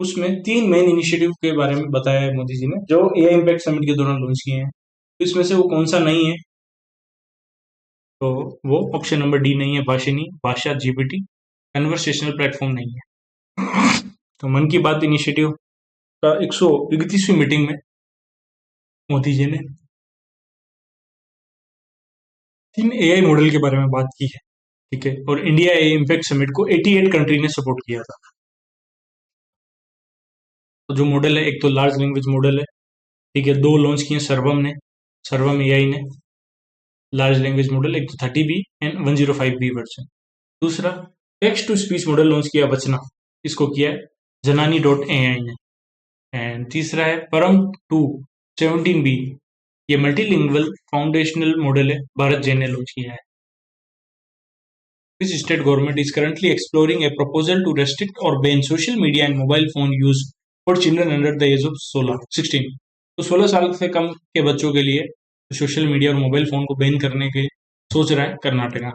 A: उसमें 3 मेन इनिशिएटिव के बारे में बताया है मोदी जी ने, जो एआई इम्पैक्ट समिट के दौरान लॉन्च किए हैं। तो इसमें से वो कौन सा नहीं है, तो वो ऑप्शन नंबर डी नहीं है, भाषिनी भाषा जीपीटी कन्वर्सेशनल प्लेटफॉर्म नहीं है। तो मन की बात इनिशिएटिव का 131वीं मीटिंग में मोदी जी ने 3 एआई मॉडल के बारे में बात की है। ठीक है, और इंडिया एआई इम्पैक्ट समिट को 88 कंट्री ने सपोर्ट किया था। तो जो मॉडल है, एक तो लार्ज लैंग्वेज मॉडल है, ठीक है, 2 लॉन्च किए सर्वम ने, सर्वम एआई ने लार्ज लैंग्वेज मॉडल, एक तो 30B एंड 105B वर्जन। दूसरा text to speech model launch किया वचना, इसको किया है Janani.ai ने। एंड तीसरा है परम 2 17B, ये मल्टीलिंगुअल फाउंडेशनल मॉडल है, भारत जैन ने लॉन्च किया है। Which state government is currently exploring a proposal to restrict or ban social media and mobile phone use for children under the age of 16? तो 16 साल से कम के बच्चों के लिए सोशल मीडिया और मोबाइल फोन को बैन करने के सोच रहा है कर्नाटका।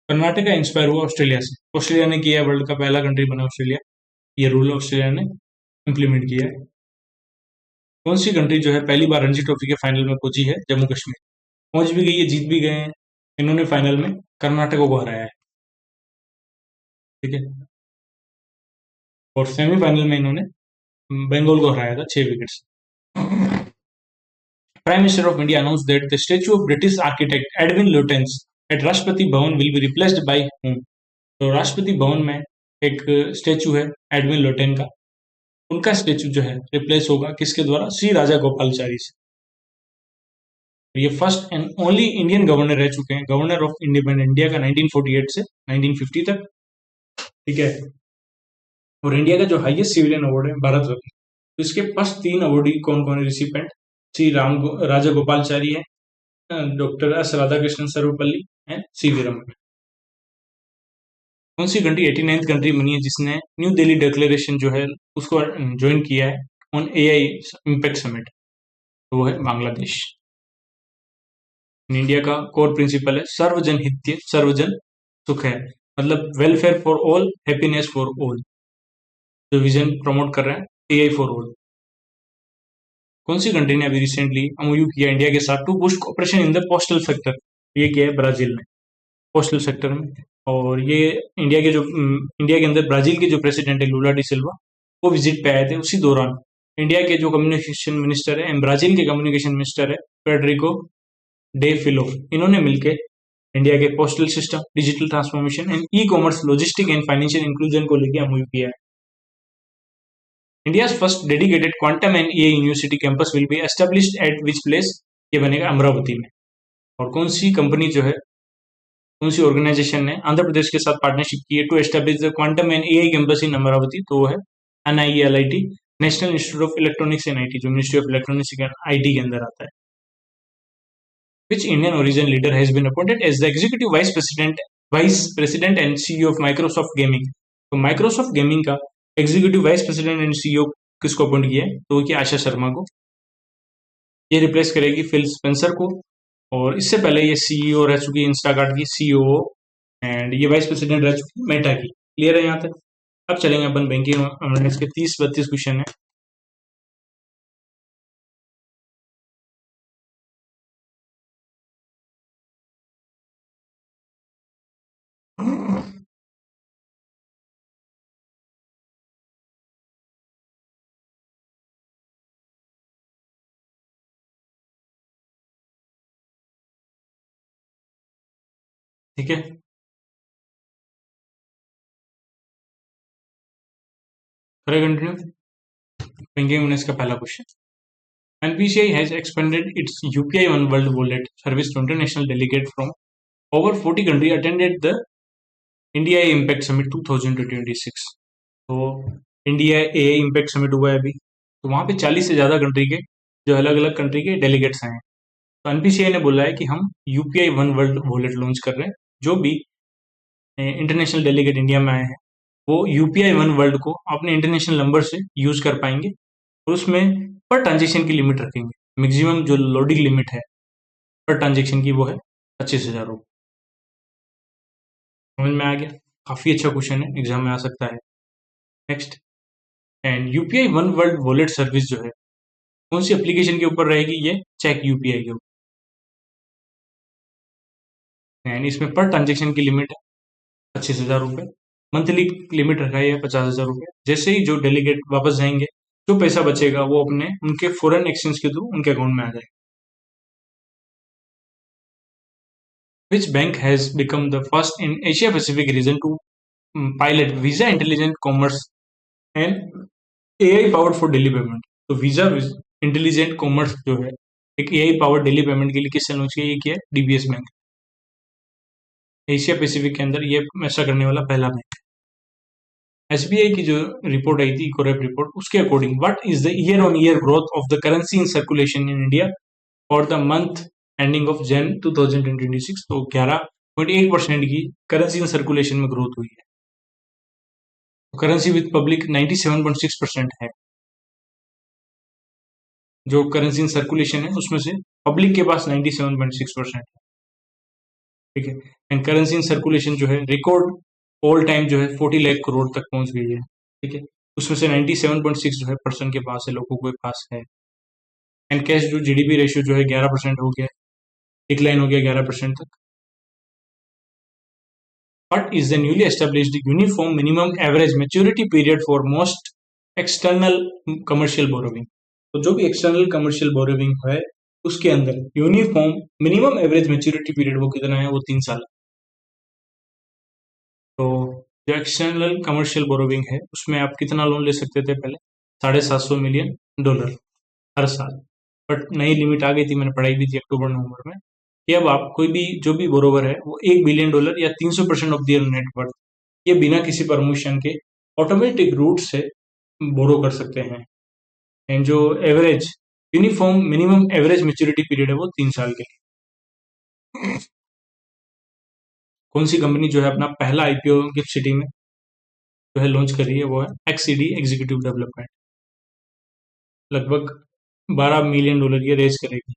A: कर्नाटका इंस्पायर हुआ ऑस्ट्रेलिया से, ऑस्ट्रेलिया ने किया, वर्ल्ड का पहला कंट्री बना ऑस्ट्रेलिया, ये रूल ऑस्ट्रेलिया ने इम्प्लीमेंट किया है। कौन सी कंट्री जो है पहली बार रणजी ट्रॉफी के फाइनल में पहुंची है? जम्मू कश्मीर। पहुंच भी गई है, जीत भी गए हैं, इन्होंने फाइनल में कर्नाटक को हराया है। ठीक है, और सेमीफाइनल में इन्होंने बंगाल को हराया था 6 विकेट से। Prime Minister of India announced that the statue of British architect Edwin Lutyens at Rashtrapati Bhavan will be replaced by whom? तो राष्ट्रपति भवन में एक स्टेचू है एडविन लोटेन का, उनका स्टेचू जो है रिप्लेस होगा किसके द्वारा? श्री राजा गोपालचारी से। ये first and only Indian governor रह चुके हैं, गवर्नर ऑफ इंडिपेंडेंट इंडिया का 1948 से 1950 तक, ठीक है। और इंडिया का जो हाईएस्ट सिविलियन अवार्ड है भारत रत्न, तो इसके फर्स्ट 3 अवार्डी कौन कौन है रिसिपेंट? श्री राजा गोपालचारी है, doctor S Radhakrishnan Sarvepalli and CV Raman. कौन सी कंट्री 89th कंट्री बनी है जिसने न्यू दिल्ली डिक्लेरेशन जो है उसको ज्वाइन किया है ऑन एआई इम्पैक्ट समिट? तो वो है बांग्लादेश। इंडिया का कोर प्रिंसिपल है सर्वजन हित सर्वजन सुख है, मतलब welfare for all happiness for all, जो विजन प्रमोट कर रहा है एआई फॉर ऑल। कौन सी कंट्री ने अभी रिसेंटली एमओयू किया इंडिया के साथ to boost operation in the postal sector? ये किया है ब्राजील में, पोस्टल सेक्टर में। और ये इंडिया के अंदर ब्राजील के जो प्रेसिडेंट है लूला डी सिल्वा, वो विजिट पे आए थे। उसी दौरान इंडिया के जो कम्युनिकेशन मिनिस्टर है एंड ब्राजील के कम्युनिकेशन मिनिस्टर है फेडरिको डे फिलो, इन्होंने मिलकर इंडिया के postal system, digital transformation and e commerce, logistic and financial inclusion को लेकर एमओयू किया है। India first dedicated quantum and AI university campus will be established eight which place? ये बनेगा अमरावती में। और कौन सी कंपनी जो है, कौन सी ऑर्गेनाइजेशन ने आंध्र प्रदेश के साथ पार्टनरशिप की है to establish the quantum and AI campus in Amaravati? तो वो है NIELIT, national institute of electronics and IT, जो ministry of electronics and IT के अंदर आता है। Which Indian origin leader has been appointed as the executive vice president and CEO of Microsoft gaming? तो Microsoft gaming का executive vice president and CEO किसको appoint किया है? तो वो किया आशा शर्मा को। ये रिप्लेस करेगी फिल स्पेंसर को, और इससे पहले ये सीईओ रह चुकी है इंस्टाकार्ट की सीईओ, एंड ये वाइस प्रेसिडेंट रह चुकी है मेटा की। क्लियर है यहाँ तक? अब चलेंगे अपन बैंकिंग अवेयरनेस के 30-32 क्वेश्चन है। ठीक है, करें कंटिन्यू। बैंकिंग अवेयरनेस का पहला question, NPCI has expanded its UPI One World Wallet service to international delegate from over 40 countries attended the India Impact Summit 2026। तो इंडिया AI इम्पैक्ट समिट हुआ है अभी, तो वहाँ पे 40 से ज़्यादा कंट्री के, जो अलग अलग कंट्री के डेलीगेट्स आए हैं। तो NPCI ने बोला है कि हम UPI one world wallet launch कर रहे हैं, जो भी इंटरनेशनल डेलीगेट इंडिया में आए हैं वो UPI वन वर्ल्ड को अपने इंटरनेशनल नंबर से यूज कर पाएंगे, और उसमें पर ट्रांजेक्शन की लिमिट रखेंगे। मैक्सिमम जो लोडिंग लिमिट है पर ट्रांजेक्शन की वो है 25,000 रुपये। समझ में आ गया? काफ़ी अच्छा क्वेश्चन है, एग्जाम में आ सकता है। Next, and UPI one world wallet service जो है कौन सी एप्लीकेशन के ऊपर रहेगी? ये चेक UPI के ऊपर, एंड इसमें पर ट्रांजेक्शन की लिमिट है 25,000 रुपये, मंथली लिमिट रखा है 50,000 रुपये। जैसे ही जो डेलीगेट वापस जाएंगे, जो पैसा बचेगा वो अपने उनके फॉरेन एक्सचेंज के थ्रू उनके अकाउंट में आ जाएगा। Which bank has become the first in Asia Pacific region to pilot Visa Intelligent Commerce and AI powered for daily payment? तो Visa Intelligent Commerce जो है एक AI powered daily payment के लिए किसने लॉन्च किया? ये किया DBS बैंक, एशिया पैसिफिक के अंदर ये ऐसा करने वाला पहला बैंक। SBI की जो रिपोर्ट आई थी इकोरेप रिपोर्ट, उसके according what is the year on year growth of the currency in circulation in India for the month ending of जन 2026? तो 11.8% की करेंसी इन सर्कुलेशन में ग्रोथ हुई है। करेंसी विद पब्लिक 97.6% है। जो करेंसी इन सर्कुलेशन है उसमें से पब्लिक के पास 97.6% है, ठीक है। एंड करेंसी इन सर्कुलेशन जो है रिकॉर्ड ऑल टाइम जो है 40 लाख करोड़ तक पहुंच गई है, ठीक है। उसमें से 97.6 जो है पर्सन के पास है, लोगों के पास है। एंड कैश जो GDP रेशियो जो है 11% हो गया, डिक्लाइन हो गया 11% तक। What is the newly established uniform minimum average maturity period for most external commercial borrowing? तो जो भी एक्सटर्नल कमर्शियल बोरोविंग है उसके अंदर uniform minimum average maturity period वो कितना है, वो 3 साल। तो जो एक्सटर्नल कमर्शियल बोरोविंग है उसमें आप कितना लोन ले सकते थे पहले, $750 मिलियन हर साल। बट नई लिमिट आ गई थी, मैंने पढ़ाई भी थी अक्टूबर नवंबर में, कि अब आप कोई भी जो भी बोरोवर है वो $1 बिलियन या 300% ऑफ दियर नेटवर्थ ये बिना किसी परमिशन के ऑटोमेटिक रूट से बोरो कर सकते हैं। एंड जो average uniform minimum average maturity period है वो 3 साल के लिए। कौन सी कंपनी जो है अपना पहला आईपीओ गिफ्ट सिटी में जो है लॉन्च कर रही है, वो है एक्ससीडी एग्जीक्यूटिव डेवलपमेंट। लगभग $12 मिलियन ये रेज करेगी।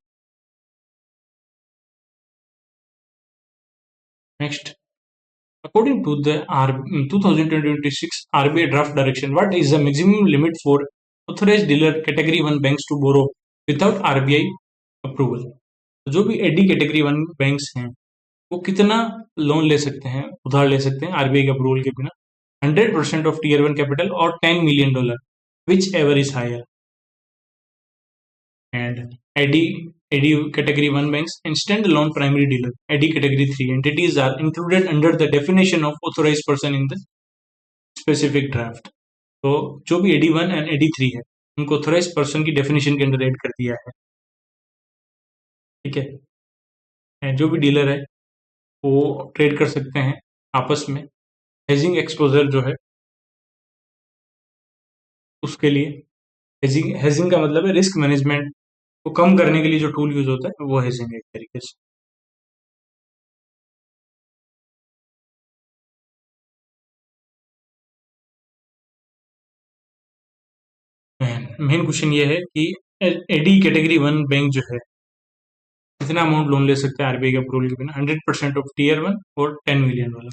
A: Next, according to the 2026 RBI draft direction, what is the maximum limit for authorized dealer category 1 banks to borrow without RBI approval? तो जो भी एडी कैटेगरी 1 बैंक्स हैं वो कितना लोन ले सकते हैं, उधार ले सकते हैं आरबीआई के अप्रूवल के बिना? 100% ऑफ टीयर 1 कैपिटल और $10 million, whichever is higher. And AD category 1 banks and standalone primary dealer AD category 3 entities are included under the definition of authorized person in the specific draft। तो जो भी AD1 and AD3 है उनको authorise person की definition के अंदर add कर दिया है। ठीक है, and जो भी डीलर है वो ट्रेड कर सकते हैं आपस में। हेजिंग एक्सपोजर जो है उसके लिए हेजिंग का मतलब है रिस्क मैनेजमेंट को कम करने के लिए जो टूल यूज होता है वो हेजिंग है एक तरीके से। मेन क्वेश्चन ये है कि एडी कैटेगरी 1 बैंक जो है कितना अमाउंट लोन ले सकते हैं आरबीआई के अप्रूवल के बिना? 100% ऑफ टीयर 1 और $10 million.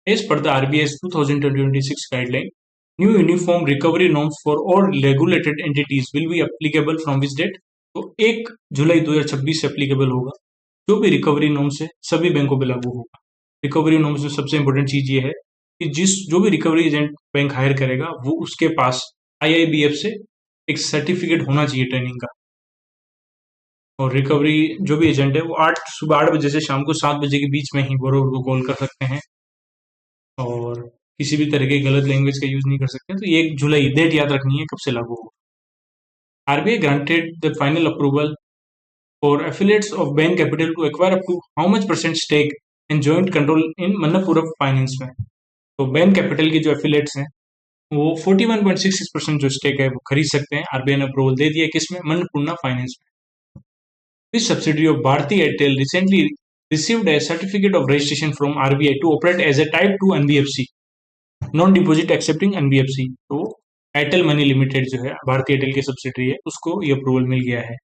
A: As per the RBI 2026 guideline, new uniform recovery norms for all regulated entities will be applicable from which date? तो 1 जुलाई 2026 से एप्लीकेबल होगा। जो भी रिकवरी नॉर्म्स है सभी बैंकों पे लागू होगा। रिकवरी नॉर्म्स में सबसे इंपॉर्टेंट चीज ये है कि जो भी रिकवरी एजेंट बैंक हायर करेगा वो उसके पास आईआईबीएफ से एक सर्टिफिकेट होना चाहिए ट्रेनिंग का। और रिकवरी जो भी एजेंट है वो सुबह 8 बजे से शाम को 7 बजे के बीच में ही बोरोवर को कॉल कर सकते हैं और किसी भी तरह के गलत लैंग्वेज का यूज नहीं कर सकते। तो ये 1 जुलाई डेट याद रखनी है कब से लागू होगा। RBI granted the final approval for affiliates of bank capital to acquire up to how much percent stake and joint control in Manappuram finance में। तो बैंक कैपिटल के जो एफिलिएट्स हैं वो 41.66% जो स्टेक है वो खरीद सकते हैं। आरबीआई ने अप्रूवल दे दिया किसमें? अन्नपूर्णा फाइनेंस में। Which subsidiary of Bharti Airtel recently received a certificate of registration from RBI to operate as a Type 2 NBFC, non-deposit accepting NBFC? तो एयरटेल मनी लिमिटेड जो है भारतीय एयरटेल की सब्सिडरी है उसको ये अप्रूवल मिल गया है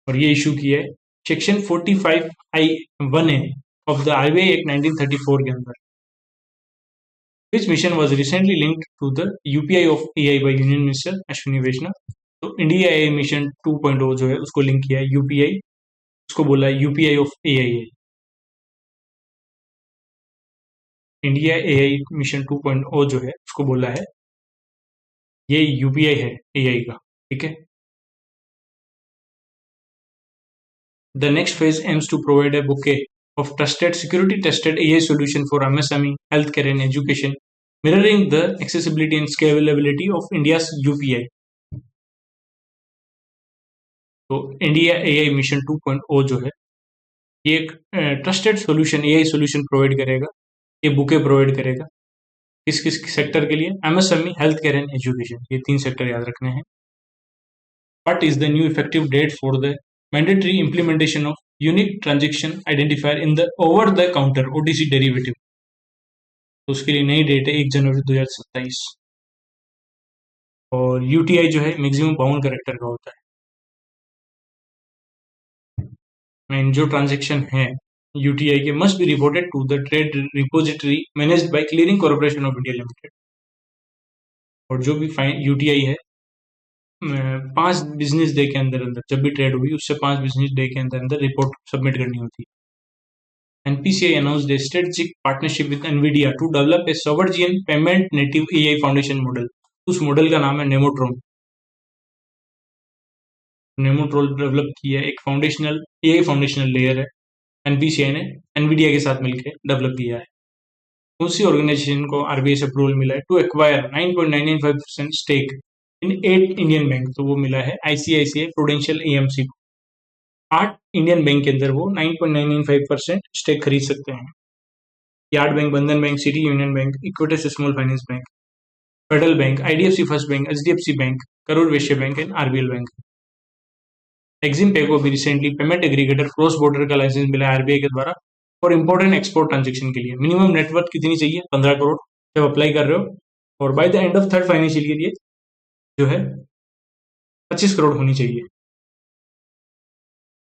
A: और ये इशू किया है section 45I1A of the RBI act 1934 के अंदर। Which mission was recently linked to the UPI of AI by Union Minister Ashwini Vaishnaw? तो इंडिया एआई मिशन 2.0 जो है उसको लिंक किया है यूपीआई, उसको बोला है यूपीआई ऑफ एआई है। इंडिया एआई मिशन 2.0 जो है उसको बोला है ये यूपीआई है एआई का। ठीक है, the next phase aims to provide a bouquet of trusted security tested AI solution for MSME, healthcare and education, mirroring the accessibility and scalability of India's UPI। तो इंडिया एआई मिशन 2.0 जो है ये एक trusted solution AI solution provide करेगा, ये bouquet provide करेगा किस किस सेक्टर के लिए? MSME, health care and education, ये 3 सेक्टर याद रखने हैं। What is the new effective date for the mandatory implementation of unique transaction identifier in the over the counter OTC derivative? तो उसके लिए नई डेट है 1 जनवरी 2027। और यूटीआई जो है मैक्सिमम 52 कैरेक्टर का होता है। एंड जो ट्रांजेक्शन है यूटीआई के must be reported to the trade repository managed by clearing corporation of India limited. और जो भी यूटीआई है 5 बिजनेस डे के अंदर अंदर जब भी ट्रेड हुई उससे 5 बिजनेस डे के अंदर अंदर रिपोर्ट सबमिट करनी होती है। NPCI announced a strategic partnership with Nvidia to develop a sovereign payment native AI foundation model. उस मॉडल का नाम है नेमोट्रॉन। नेमोट्रोल डेवलप किया है, एक फाउंडेशनल एआई फाउंडेशनल लेयर है, एनपीसीआई ने एनवीडिया के साथ मिलकर डेवलप किया है। उसी ऑर्गेनाइजेशन को आरबीआई से अप्रूवल मिला है to acquire 9.995% stake in 8 Indian bank. तो वो मिला है आईसीआईसीआई प्रूडेंशियल एएमसी को। 8 इंडियन बैंक के अंदर वो 9.995% स्टेक खरीद सकते हैं। यार्ड बैंक, बंधन bank, city union bank, equity small finance bank, federal bank, IDFC first bank, HDFC bank, Karur Vysya bank and RBL bank. Exim पे को भी recently payment aggregator cross border का लाइसेंस मिला है आरबीआई के द्वारा और इंपॉर्टेंट एक्सपोर्ट ट्रांजेक्शन के लिए। मिनिमम नेटवर्थ कितनी चाहिए? 15 करोड़ जब अप्लाई कर रहे हो, और by the end of third financial year ये जो है 25 करोड़ होनी चाहिए।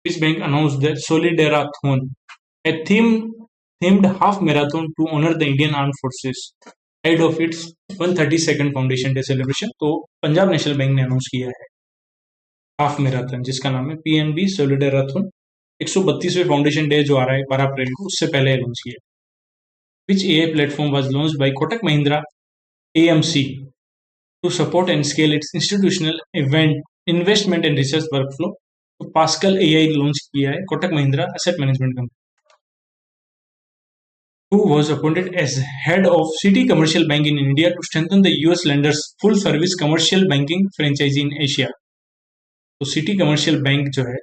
A: This bank announced the Solidarathon, a themed half marathon to honor the Indian Armed Forces ahead of its 132nd foundation day celebration. तो पंजाब नेशनल बैंक ने announce किया है half marathon, जिसका नाम है पीएनबी सोलिडराथन। 132वें फाउंडेशन डे जो आ रहा है 12 अप्रैल को, उससे पहले लॉन्च किया। Which AI platform was launched by Kotak Mahindra AMC to support and scale its institutional investment and research workflow. तो पास्कल एआई लॉन्च किया है Kotak Mahindra asset management company. Who was appointed as head of Citi Commercial Bank in India to strengthen the US lenders full service commercial banking franchise in Asia। तो city commercial bank जो है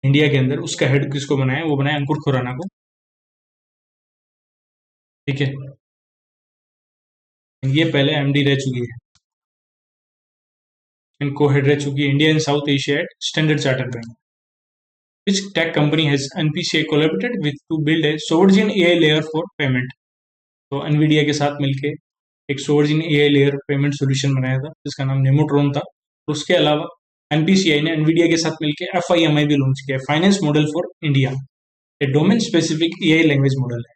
A: India के अंदर, उसका head किसको बनाया? वो बनाया अंकुर खुराना को। ठीक है, ये पहले एमडी रह चुकी है, इनको हेड रह चुकी है India and South Asia at standard chartered bank. Which tech company has NPCI collaborated with to build a sovereign AI layer for payment? तो NVIDIA के साथ मिलके एक sovereign AI layer payment solution बनाया था जिसका नाम नेमोट्रोन था। उसके अलावा NPCI ने NVIDIA के साथ मिलके FIMI भी लॉन्च किया, finance model for India, A domain specific AI language model है।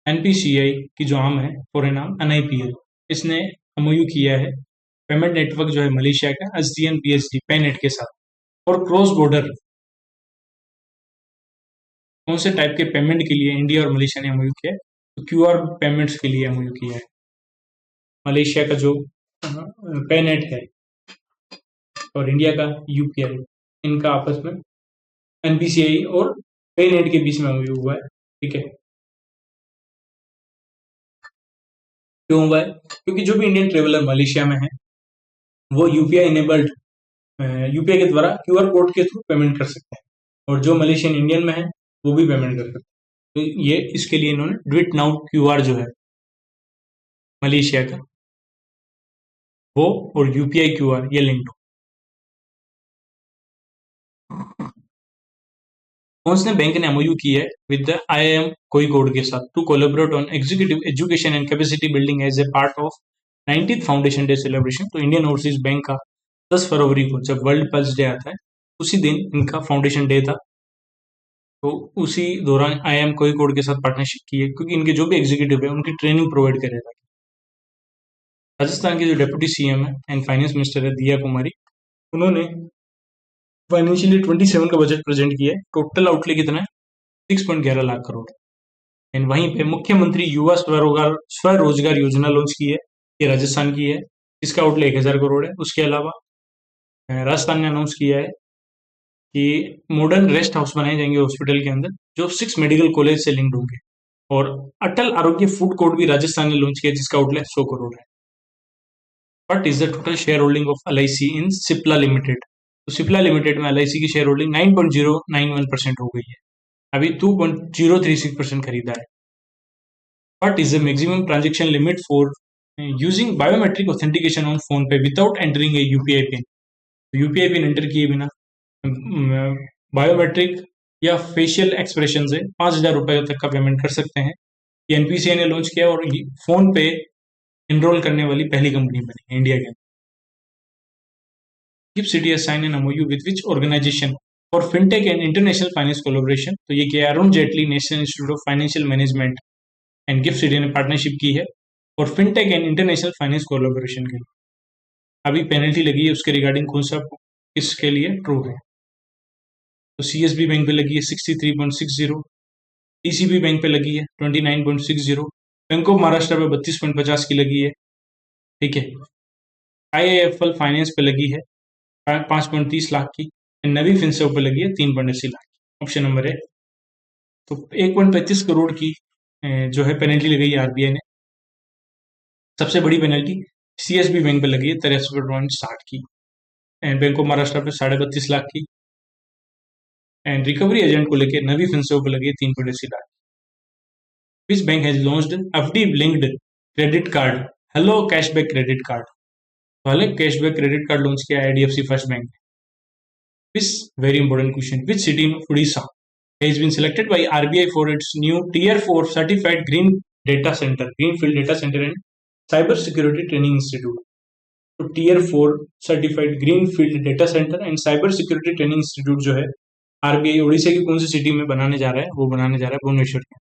A: NPCI की जो आर्म है फॉर नाम NIPL, इसने MOU किया है पेमेंट नेटवर्क जो है मलेशिया का SDN PSD पेनेट के साथ, और क्रॉस बॉर्डर कौन से टाइप के पेमेंट के लिए इंडिया और मलेशिया ने एमओयू किया है? तो क्यूआर पेमेंट्स के लिए एमओयू किया है। मलेशिया का जो पेनेट है और इंडिया का यूपीआई, इनका आपस में एनपीसीआई और पेनेट के बीच में एमओयू हुआ है। ठीक है, क्यों हुआ है? क्योंकि जो भी इंडियन ट्रेवलर मलेशिया में है वो यूपीआई इनेबल्ड, यूपीआई के द्वारा क्यूआर कोड के थ्रू पेमेंट कर सकते हैं, और जो मलेशियन इंडियन में है वो भी पेमेंट कर सकते हैं। तो ये इसके लिए इन्होंने डू नाउ क्यूआर जो है मलेशिया का, वो और यूपीआई क्यूआर ये लिंक्ड हो। कौन से बैंक ने एमओयू की है विद द आईआईएम कोझिकोड के साथ to collaborate on executive education and capacity building as a part of 19th foundation day celebration. तो इंडियन ओवरसीज बैंक का 10 फरवरी को जब वर्ल्ड पल्स डे आता है उसी दिन इनका फाउंडेशन डे था। तो उसी दौरान आईआईएम कोझिकोड के साथ पार्टनरशिप की है, क्योंकि इनके जो भी एग्जीक्यूटिव है उनकी ट्रेनिंग प्रोवाइड करेगा। राजस्थान के जो डेप्यूटी सीएम है एंड फाइनेंस मिनिस्टर है दिया कुमारी, उन्होंने फाइनेंशियल 27 का बजट प्रेजेंट किया है। टोटल आउटले कितना है? 6.11 लाख करोड़। एंड वहीं पे मुख्यमंत्री युवा स्वरोजगार योजना लॉन्च की है, ये राजस्थान की है, इसका आउटले 1000 करोड़ है। उसके अलावा राजस्थान ने अनाउंस किया है कि मॉडर्न रेस्ट हाउस बनाए जाएंगे हॉस्पिटल के अंदर जो 6 मेडिकल कॉलेज से लिंक्ड होंगे, और अटल आरोग्य फूड कोर्ट भी राजस्थान ने लॉन्च किया जिसका आउटले 100 करोड़ है। What is the total share holding of LIC in Cipla limited? तो सिप्ला लिमिटेड में LIC की शेयर होल्डिंग 9.091% हो गई है, अभी 2.036% खरीदा है। What is the maximum transaction limit for using biometric authentication on PhonePe without entering a UPI PIN? UPI PIN enter किए बिना बायोमेट्रिक या फेशियल एक्सप्रेशन से 5,000 रुपए तक का पेमेंट कर सकते हैं। ये एनपीसीआई ने लॉन्च किया और फोन पे इनरोल करने वाली पहली कंपनी बनी इंडिया के। Gift city has signed an MOU with which organization for fintech and international finance collaboration? तो ये किया Arun Jaitley national institute of financial management and gift city ने पार्टनरशिप की है और fintech and international finance collaboration के लिए। अभी पेनल्टी लगी है उसके रिगार्डिंग कौन सा इसके लिए ट्रू है? तो सीएसबी बैंक पे लगी है 63.60, टीसीबी बैंक पे लगी है 29.60, बैंक ऑफ महाराष्ट्र पे 32.50 की लगी है। ठीक है, आईआईएफएल फाइनेंस पे लगी है 5.30 लाख की। नवी फिनसर्व पे लगी है 3.80 लाख की। ऑप्शन नंबर है। तो 1.35 करोड़ की जो है पेनल्टी लगाई है आरबीआई ने। सबसे बड़ी पेनल्टी सीएसबी बैंक पे लगी है 63.60 की। एंड बैंक ऑफ महाराष्ट्र पे 32.5 लाख की। एंड रिकवरी एजेंट को लेकर नवी फिनसर्व पे लगी है 3.80 lakh. Which bank has launched FD linked credit card hello cashback credit card. Hello cashback credit card launch किया IDFC first bank. This very important question. Which city in Odisha has been selected by RBI for its new Tier 4 certified green data center, greenfield data center and cyber security training institute? तो Tier 4 certified greenfield data center and cyber security training institute जो है RBI Orissa की कौन सी city में बनाने जा रहा है? वो बनाने जा रहा है भुवनेश्वर में।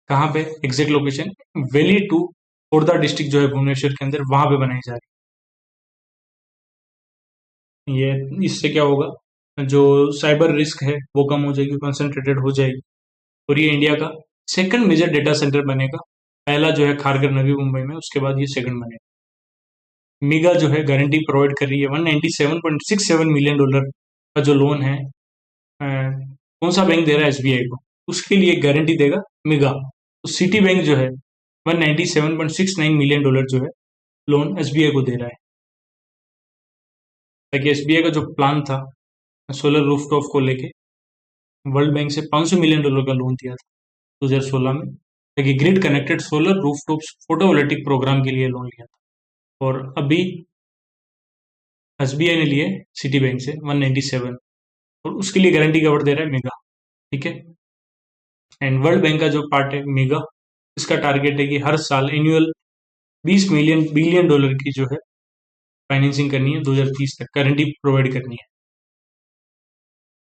A: कहाँ पे exact location? Valley to Khordha district जो है भुवनेश्वर के अंदर, वहां पे बनाई जा रही है। ये इससे क्या होगा, जो साइबर रिस्क है वो कम हो जाएगी, कंसंट्रेटेड हो जाएगी। और ये इंडिया का सेकंड मेजर डेटा सेंटर बनेगा। पहला जो है खारगर नवी मुंबई में, उसके बाद ये सेकंड बनेगा। मीगा जो है गारंटी प्रोवाइड कर रही है $197.67 मिलियन का जो लोन है। कौन सा बैंक दे रहा है? एसबीआई को। उसके लिए गारंटी देगा मीगा। तो सिटी बैंक जो है $197.69 मिलियन जो है लोन एसबीआई को दे रहा है। ताकि एसबीआई का जो प्लान था सोलर रूफटॉप को लेके, वर्ल्ड बैंक से $500 मिलियन का लोन दिया था 2016 में, ताकि grid connected solar rooftop photovoltaic programme के लिए लोन लिया था। और अभी एसबीआई ने लिए सिटी बैंक से 197, और उसके लिए गारंटी कवर दे रहा है मेगा। ठीक है। एंड वर्ल्ड बैंक का जो पार्ट है मेगा, इसका टारगेट है कि हर साल एनुअल 20 बिलियन डॉलर की जो है फाइनेंसिंग करनी है 2030 तक, गारंटी प्रोवाइड करनी है।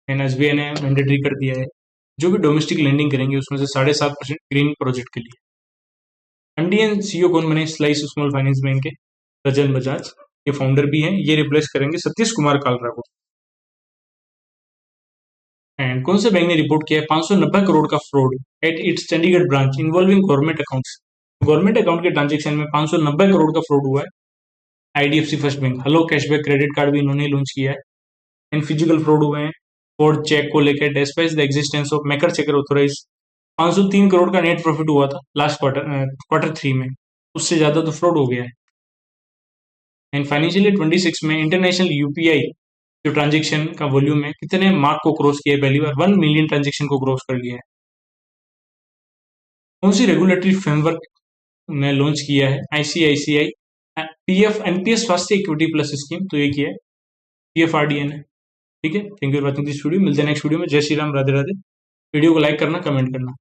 A: एंड एसबीआई ने मैंडेटरी कर दिया है जो भी डोमेस्टिक लेंडिंग करेंगे उसमें से 7.5% ग्रीन प्रोजेक्ट के लिए। इंडियन सीईओ कौन बने स्लाइस स्मॉल फाइनेंस बैंक के? रजन बजाज, ये फाउंडर भी हैं। ये रिप्लेस करेंगे सतीश कुमार कालरा को। एंड कौन से बैंक ने रिपोर्ट किया है 590 करोड़ का fraud at its Chandigarh branch involving government accounts? Government account के ट्रांजेक्शन में 590 करोड़ का फ्रॉड हुआ है। IDFC first bank, hello cashback credit card भी इन्होंने लॉन्च किया है। एंड फिजिकल फ्रॉड हुए हैं फॉर चेक को लेकर, despite the existence of maker checker authorise. 503 crore का नेट प्रॉफिट हुआ था लास्ट क्वार्टर 3 में, उससे ज्यादा तो फ्रॉड हो गया है। एंड फाइनेंशियल ईयर 26 में इंटरनेशनल यूपीआई जो ट्रांजेक्शन का वॉल्यूम है कितने मार्क को क्रॉस किया है? पहली बार 1 मिलियन ट्रांजेक्शन को क्रॉस कर लिया है। कौन सी रेगुलेटरी फ्रेमवर्क ने लॉन्च किया है आईसीआईसीआई पीएफ एनपीएस स्वास्थ्य इक्विटी प्लस स्कीम? तो ये किया है पीएफआरडीए ने। ठीक है। Thank you for watching this video. मिलते हैं नेक्स्ट वीडियो में। जय श्री राम, राधे राधे। वीडियो को लाइक करना, कमेंट करना।